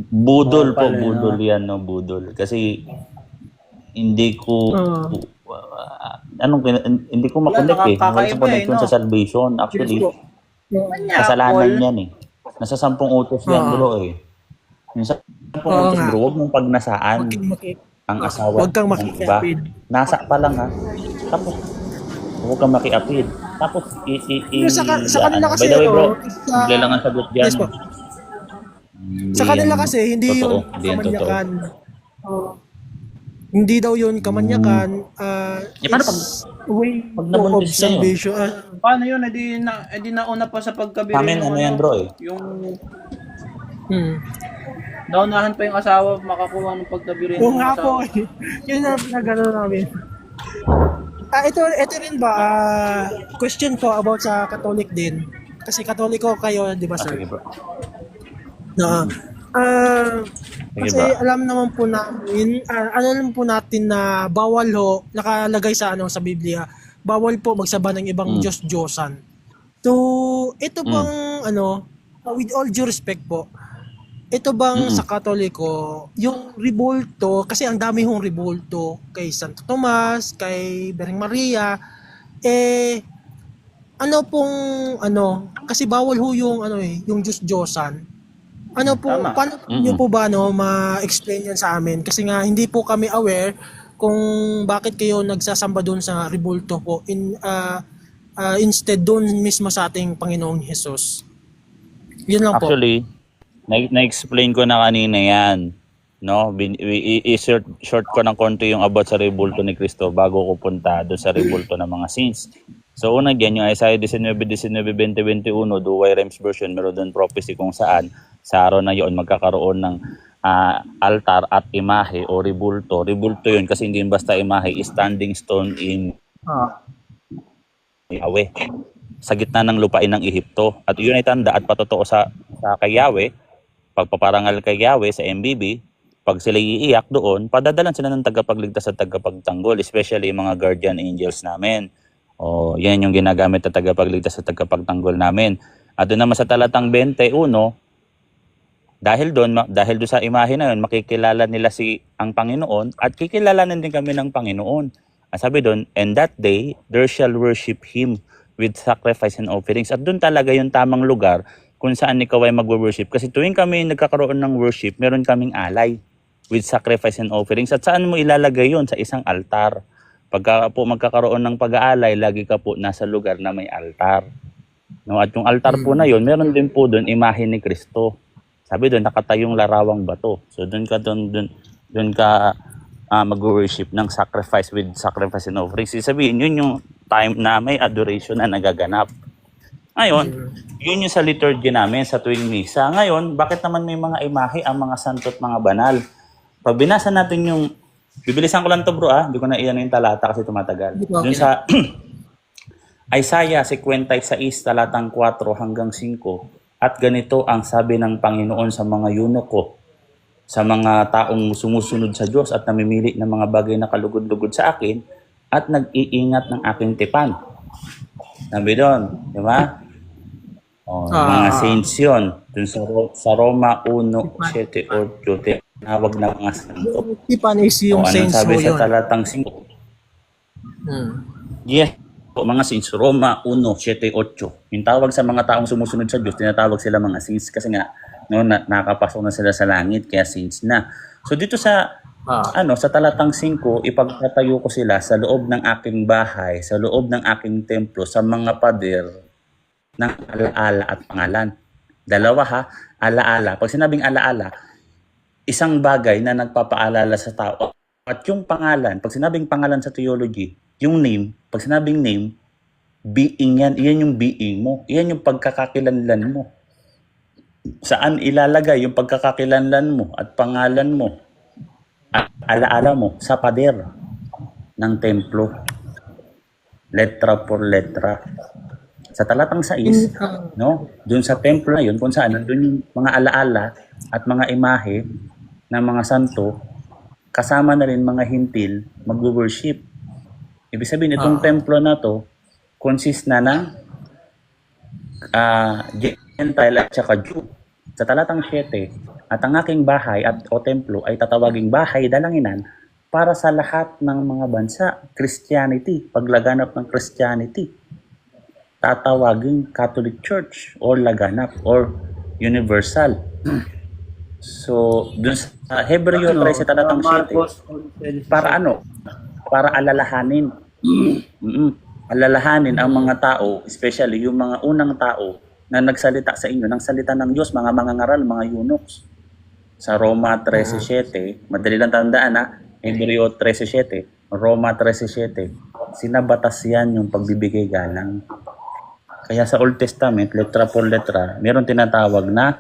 Budol po, budol yan, no? Budol. Kasi, hindi ko, hindi ko makonect eh. Wala sa connection sa salvation. Actually, kasalanan yan eh. Nasa 10 utos yan, bro eh. Yung 10 utos, bro, huwag mong pagnasaan ang asawa Huwag kang ng iba. makiapid. Nasa pa lang ha. Tapos, huwag kang makiapid. Tapos, Sa kanila kasi, by the way, bro, sa- bigla lang ang sagot dyan. Yes po. Sa kanila kasi, hindi totoo. yun Hindi yan totoo. kamanyakan. Hindi daw yun kamanyakan. paano pag- It's way pag of nabuntis kayo? salvation. Paano yun? Edi nauna pa sa pagkabiri. Amin, ano yan, bro eh. Yung Hmm. naunahan pa yung asawa makakuha ng pagkabiri. Oo nga po. Yun ang pinagano namin. Ito rin ba, question po about sa Catholic din. Kasi Katoliko kayo, di ba, sir? Sige, bro. Na, Sige kasi ba? alam po natin na bawal ho, nakalagay sa sa Biblia, bawal po magsaba ng ibang Diyos-Diyosan. So, ito bang with all due respect po, ito bang sa Katoliko, yung rebulto, kasi ang dami hong rebulto kay Santo Tomas, kay Birheng Maria, kasi bawal ho yung Diyos-Diyosan. Paano niyo po ba ma-explain yan sa amin? Kasi nga hindi po kami aware kung bakit kayo nagsasamba doon sa rebulto po instead doon mismo sa ating Panginoong Hesus. Yun lang po. Actually, na-explain ko na kanina yan. No? I-short ko ng konti yung about sa rebulto ni Cristo bago ko punta doon sa rebulto ng mga saints. So una dyan, yung Isaiah 19, 19, 20, 21, Duway Rhymes version, meron doon prophecy kung saan sa araw na yon magkakaroon ng altar at imahe o ribulto. Ribulto yun kasi hindi yun basta imahe, standing stone in Yahweh sa gitna ng lupain ng Ehipto. At yun ay tanda at patotoo sa kay Yahweh, pagpaparangal kay Yahweh sa MBB, pag sila iiyak doon, padadalan sila ng tagapagligtas at tagapagtanggol, especially yung mga guardian angels namin. O yan yung ginagamit na tagapagligtas at tagapagtanggol namin. At doon naman sa talatang 21, dahil doon sa imahe na yun, makikilala nila ang Panginoon at kikilalanin din kami ng Panginoon. At sabi doon, and that day, there shall worship Him with sacrifice and offerings. At doon talaga yung tamang lugar kung saan ikaw ay mag-worship. Kasi tuwing kami nagkakaroon ng worship, meron kaming alay with sacrifice and offerings. At saan mo ilalagay yon? Sa isang altar. Pagka po magkakaroon ng pag-aalay, lagi ka po nasa lugar na may altar. No? At yung altar po na yon, meron din po doon imahe ni Kristo. Sabi doon, nakatayong larawang bato. So doon ka mag-worship ng sacrifice with sacrifice and offerings. Sabihin, yun yung time na may adoration na nagaganap. Ngayon, yun yung sa liturgy namin sa tuwing misa. Ngayon, bakit naman may mga imahe ang mga santo at mga banal? Pag binasa natin yung, bibilisan ko lang to bro hindi ko na iyan yung talata kasi tumatagal. Dun sa Isaiah 56, talatang 4 hanggang 5, at ganito ang sabi ng Panginoon sa mga yunoko, sa mga taong sumusunod sa Diyos at namimili ng mga bagay na kalugod-lugod sa akin at nag-iingat ng aking tipan. Sabi doon, di ba? Mga saints yun. Dun sa Roma 1:7, 8, tinawag na mga santo. Tipan is yung saints sabi mo sa yun. talatang 5? Yes, mga saints. Roma 1:7, 8. Yung tawag sa mga taong sumusunod sa Diyos, tinatawag sila mga saints kasi nga nakapasok na sila sa langit, kaya saints na. So dito sa sa talatang 5, ipagtatayo ko sila sa loob ng aking bahay, sa loob ng aking templo, sa mga pader ng alaala at pangalan. Dalawa alaala. Pag sinabing alaala, isang bagay na nagpapaalala sa tao. At yung pangalan, pag sinabing pangalan sa theology, yung name, pag sinabing name, being yan, iyan yung being mo. Iyan yung pagkakakilanlan mo. Saan ilalagay yung pagkakakilanlan mo at pangalan mo at alaala mo? Sa pader ng templo. Letra por letra. Sa talatang 6, doon sa templo na yun, kung saan, doon yung mga alaala at mga imahe ng mga santo, kasama na rin mga hintil mag-worship. Ibig sabihin, itong templo na to, consist na ng Gentile at saka Jew. Sa talatang 7, at ang aking bahay o templo ay tatawaging bahay dalanginan para sa lahat ng mga bansa. Christianity, paglaganap ng Christianity, tatawaging Catholic Church or laganap or universal. So, dun sa Hebreo 13 talatang 7, para para alalahanin. Alalahanin ang mga tao, especially yung mga unang tao na nagsalita sa inyo ng salita ng Diyos, mga mangangaral, mga eunuchs. Sa Roma 13:7, madali lang tandaan Hebreo 13:7, Roma 13:7, sinabatas yan yung pagbibigay galang. Kaya sa Old Testament, letra por letra, meron tinatawag na,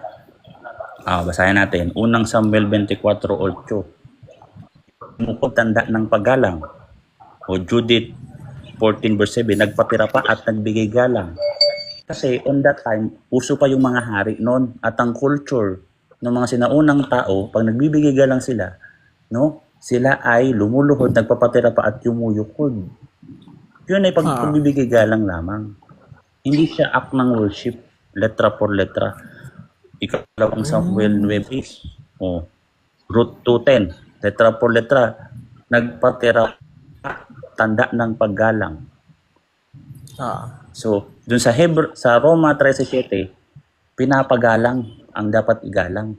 basahin natin, unang Samuel 24:8, mukod tanda ng paggalang. O Judith 14:7, nagpatira pa at nagbigay galang. Kasi on that time, uso pa yung mga hari noon at ang culture ng mga sinaunang tao, pag nagbibigay galang sila, sila ay lumuluhod, nagpapatira pa at yumuyukod. Yun ay pagbibigay galang lamang. Hindi siya act ng worship, letra por letra. Ikalawang Samuel 9, Ruth 2:10, letra por letra, nagpatira tanda ng paggalang. So, dun sa Roma 13:7, pinapagalang ang dapat igalang.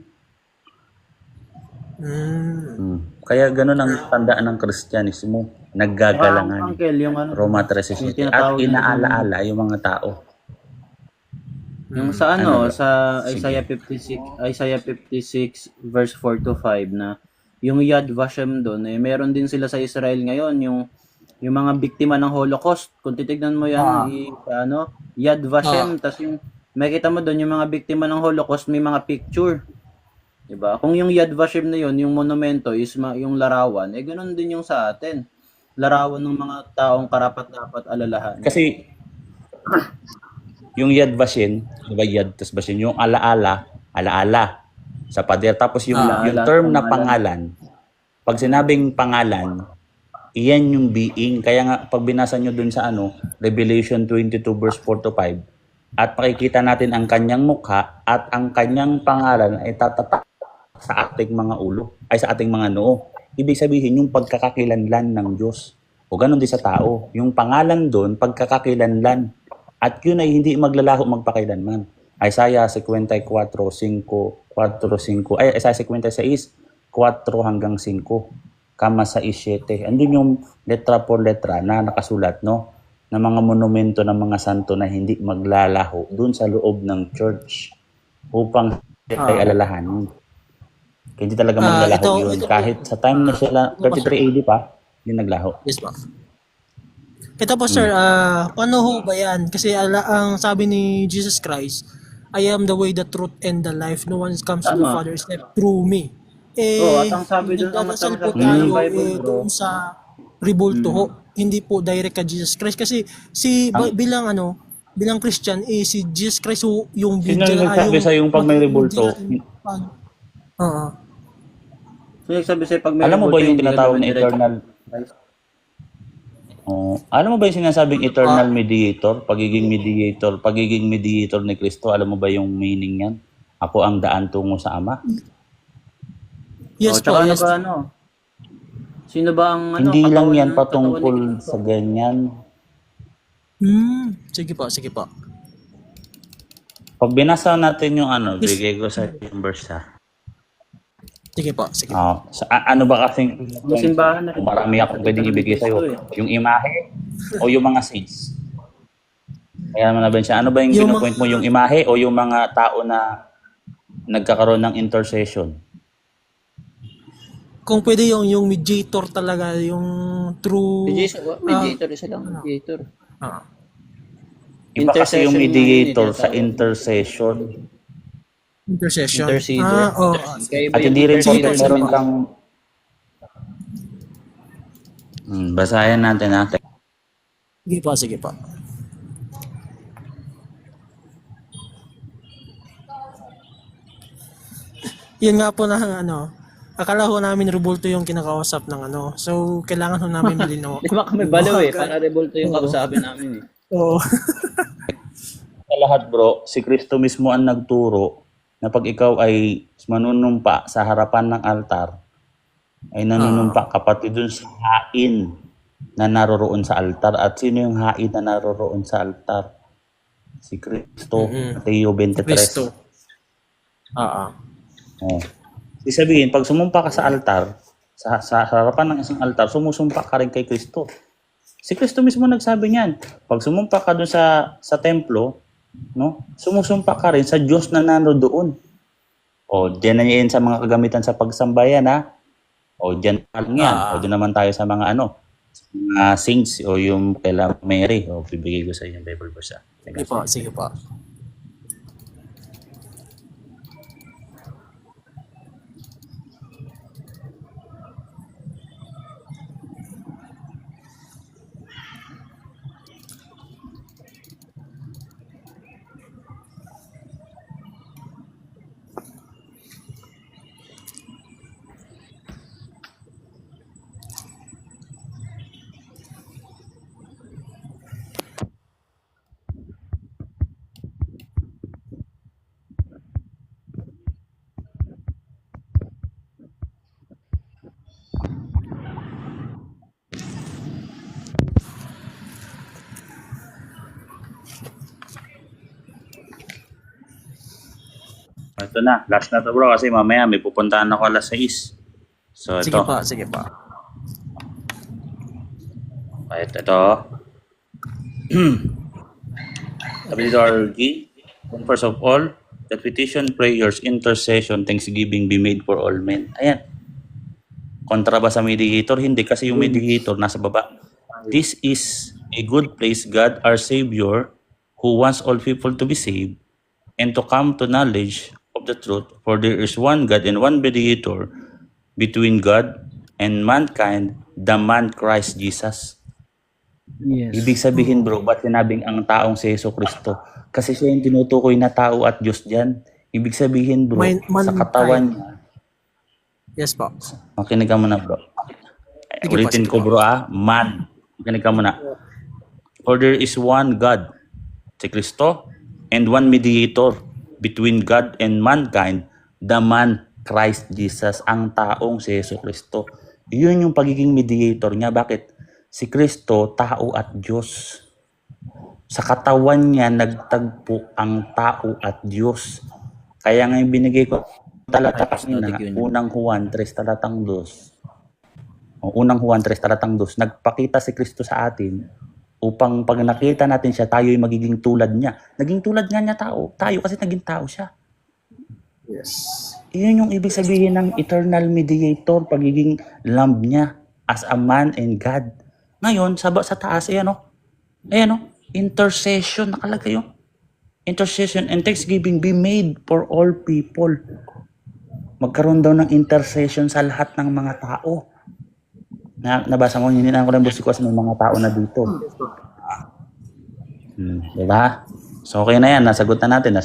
Kaya ganun ang tandaan ng Kristyanismo, naggagalangan. Uncle, yung Roma 13:7 at inaalaala yung mga tao. Yung sa sa Isaiah 56 verse 4 to 5 na yung Yad Vashem doon, meron din sila sa Israel ngayon, yung yung mga biktima ng Holocaust. Kung titignan mo yan, Yad Vashem, tas yung makikita mo doon yung mga biktima ng Holocaust, may mga picture. Diba? Kung yung Yad Vashem na yun, yung monumento is yung larawan, ganun din yung sa atin. Larawan ng mga taong karapat-dapat alalahan. Kasi yung Yad Vashem, diba Yad tas Vashem, yung alaala sa pader. Tapos yung term na pangalan, pag sinabing pangalan, iyan yung being. Kaya nga, pag binasa nyo dun sa Revelation 22 verse 4 to 5, at makikita natin ang kanyang mukha at ang kanyang pangalan ay tatatak sa ating mga ulo, ay sa ating mga noo. Ibig sabihin, yung pagkakakilanlan ng Diyos. O ganun din sa tao. Yung pangalan dun, pagkakakilanlan. At yun ay hindi maglalaho magpakailanman. Isaiah 54:5, Isaiah 56, 4 hanggang 5. Kama sa 7. Andun yung letra por letra na nakasulat, no? Na mga monumento ng mga santo na hindi maglalaho dun sa loob ng church upang ay alalahanin. Kaya hindi talaga maglalaho yun. Kahit sa time na sila, 33 AD pa, yun naglaho. Yes, po. Ito po, sir, paano ho ba yan? Kasi ang sabi ni Jesus Christ, I am the way, the truth, and the life. No one comes to the Father except through me. at ang sabi doon, ang nagdadasal po matanggap tayo ng Bible, bro. doon sa Rebulto ho. Hindi po direct kay Jesus Christ. Kasi bilang Christian, si Jesus Christ ho, yung Sino yung nagsabi sa yung pag may rebulto? Oo. So, sabi sa'yo, pag may Alam mo ba revolta, yung hindi ka tinatawag na naman eternal? Alam mo ba yung sinasabing eternal mediator? Pagiging mediator ni Kristo, alam mo ba yung meaning yan? Ako ang daan tungo sa Ama. Yes po, tsaka yes. Sino ba ang Hindi lang katawan yan ng- patungkol katawan ni sa ganyan. Sige po. Pag binasa natin yung bigay ko sa yung verse ha. Sige po. Ano ba kasing Yung simbahan na kung marami akong pwedeng ibigay sa'yo? Yung imahe o yung mga saints? Kaya naman na ba siya? Ano ba yung Yung pinupoint mo? Yung imahe o yung mga tao na nagkakaroon ng intercession? Kung pwede yung mediator talaga, yung true... mediator, isa lang, mediator. Iba kasi yung Intercession mediator nga yun, sa intercession. Intercession. Interceder. At hindi rin po meron kang... basahin natin natin. Sige po. Yun nga po na akala ho namin Rebulto yung kinakausap ng So, kailangan ho namin malinaw. Di ba kami baliw para revolto yung kausapin namin Oo. Sa lahat bro, si Kristo mismo ang nagturo na pag ikaw ay manunumpa sa harapan ng altar, ay nanunumpa kapatid dun sa hain na naroroon sa altar. At sino yung hain na naroroon sa altar? Si Kristo. Mateo 23. Kristo. Ibig sabihin, pag sumumpa ka sa altar, sa harapan ng isang altar, sumusumpa ka rin kay Kristo. Si Kristo mismo nagsabi niyan. Pag sumumpa ka dun sa templo, no? Sumusumpa ka rin sa Diyos na nandoon. Diyan na yan sa mga kagamitan sa pagsambayan, ha? Diyan pa lang yan. Doon naman tayo sa mga mga saints o yung kay Mary. Bibigay ko sa inyo yung Bible verse. Sige po. Ito na. Last na to bro kasi mamaya may pupuntahan ako alas 6. So ito. Sige po. Ito. Sabi dito, RG, first of all, that petition, prayers, intercession, thanksgiving be made for all men. Ayan. Kontra ba sa mediator? Hindi, kasi yung mediator nasa baba. this is a good place, God, our Savior, who wants all people to be saved and to come to knowledge of the truth. For there is one God and one mediator between God and mankind, the man Christ Jesus. Yes. Ibig sabihin bro, ba't sinabing ang taong si Yeso Kristo? Kasi siya yung tinutukoy na tao at Diyos dyan. Ibig sabihin bro, sa katawan niya, Yes po. makinig ka muna bro. Sige po, Ulitin sige ko po. bro man. Makinig ka muna. For there is one God, si Kristo, and one mediator between God and mankind, the man Christ Jesus, ang taong si Yeso Kristo. Yun yung pagiging mediator niya. Bakit? Si Kristo, tao at Diyos. Sa katawan niya, nagtagpo ang tao at Diyos. Kaya nga yung binigay ko, talata kanina, unang Juan 3 talatang 2. Unang Juan 3 talatang 2, nagpakita si Kristo sa atin upang pag nakita natin siya, tayo'y magiging tulad niya. Naging tulad nga niya tayo kasi naging tao siya. Yes. Iyon yung ibig sabihin ng eternal mediator, pagiging lamb niya as a man and God. Ngayon, sa taas, ayan o, intercession, nakalagay yun. Intercession and thanksgiving be made for all people. Magkaroon daw ng intercession sa lahat ng mga tao. Nabasa mo, hindi na ko lang busik kasi may mga tao na dito. Diba? So okay na yan, nasagot na natin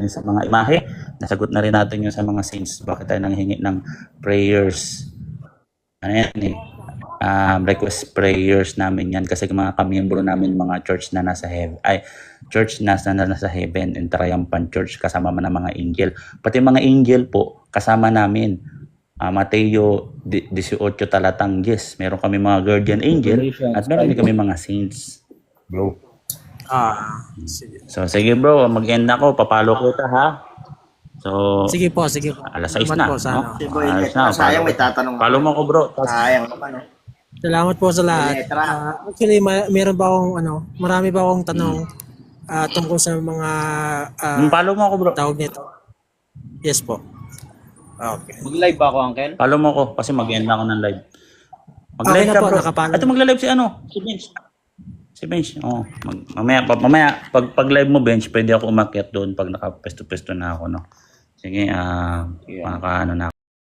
yung sa mga imahe, nasagot na rin natin yung sa mga saints. Bakit tayo nanghingi ng prayers? Ano yan eh? Request prayers namin yan kasi mga kamiyembro namin mga church na nasa heaven, church na nasa heaven and triumphant church kasama man ng mga angel. Pati mga angel po kasama namin. Mateo 18 talatang 10. Meron kami mga guardian angel at meron din kami mga saints. Bro. Sige. So sige bro, mag-end ako, papalo ko ta ha. So Sige po, sige po. alas 6 Salamat na. po sa No? ano. Alas na. Sayang, may tatanong Follow mo ko bro. Sayang naman, no? Salamat po sa lahat. Actually, meron pa akong marami pa akong tanong tungkol sa mga Follow mo ako bro. tawag nito. Yes po. Okay. Mag-live ba ako, Uncle? Follow mo ko kasi mag-end na ako ng live. Mag-live Okay na ka po, bro. nakapalo. Ito magla-live si Bench. Oh, mamaya pag live mo Bench, pwede ako umakyat doon pag naka-pesto-pesto na ako, no. Sige, maka ano na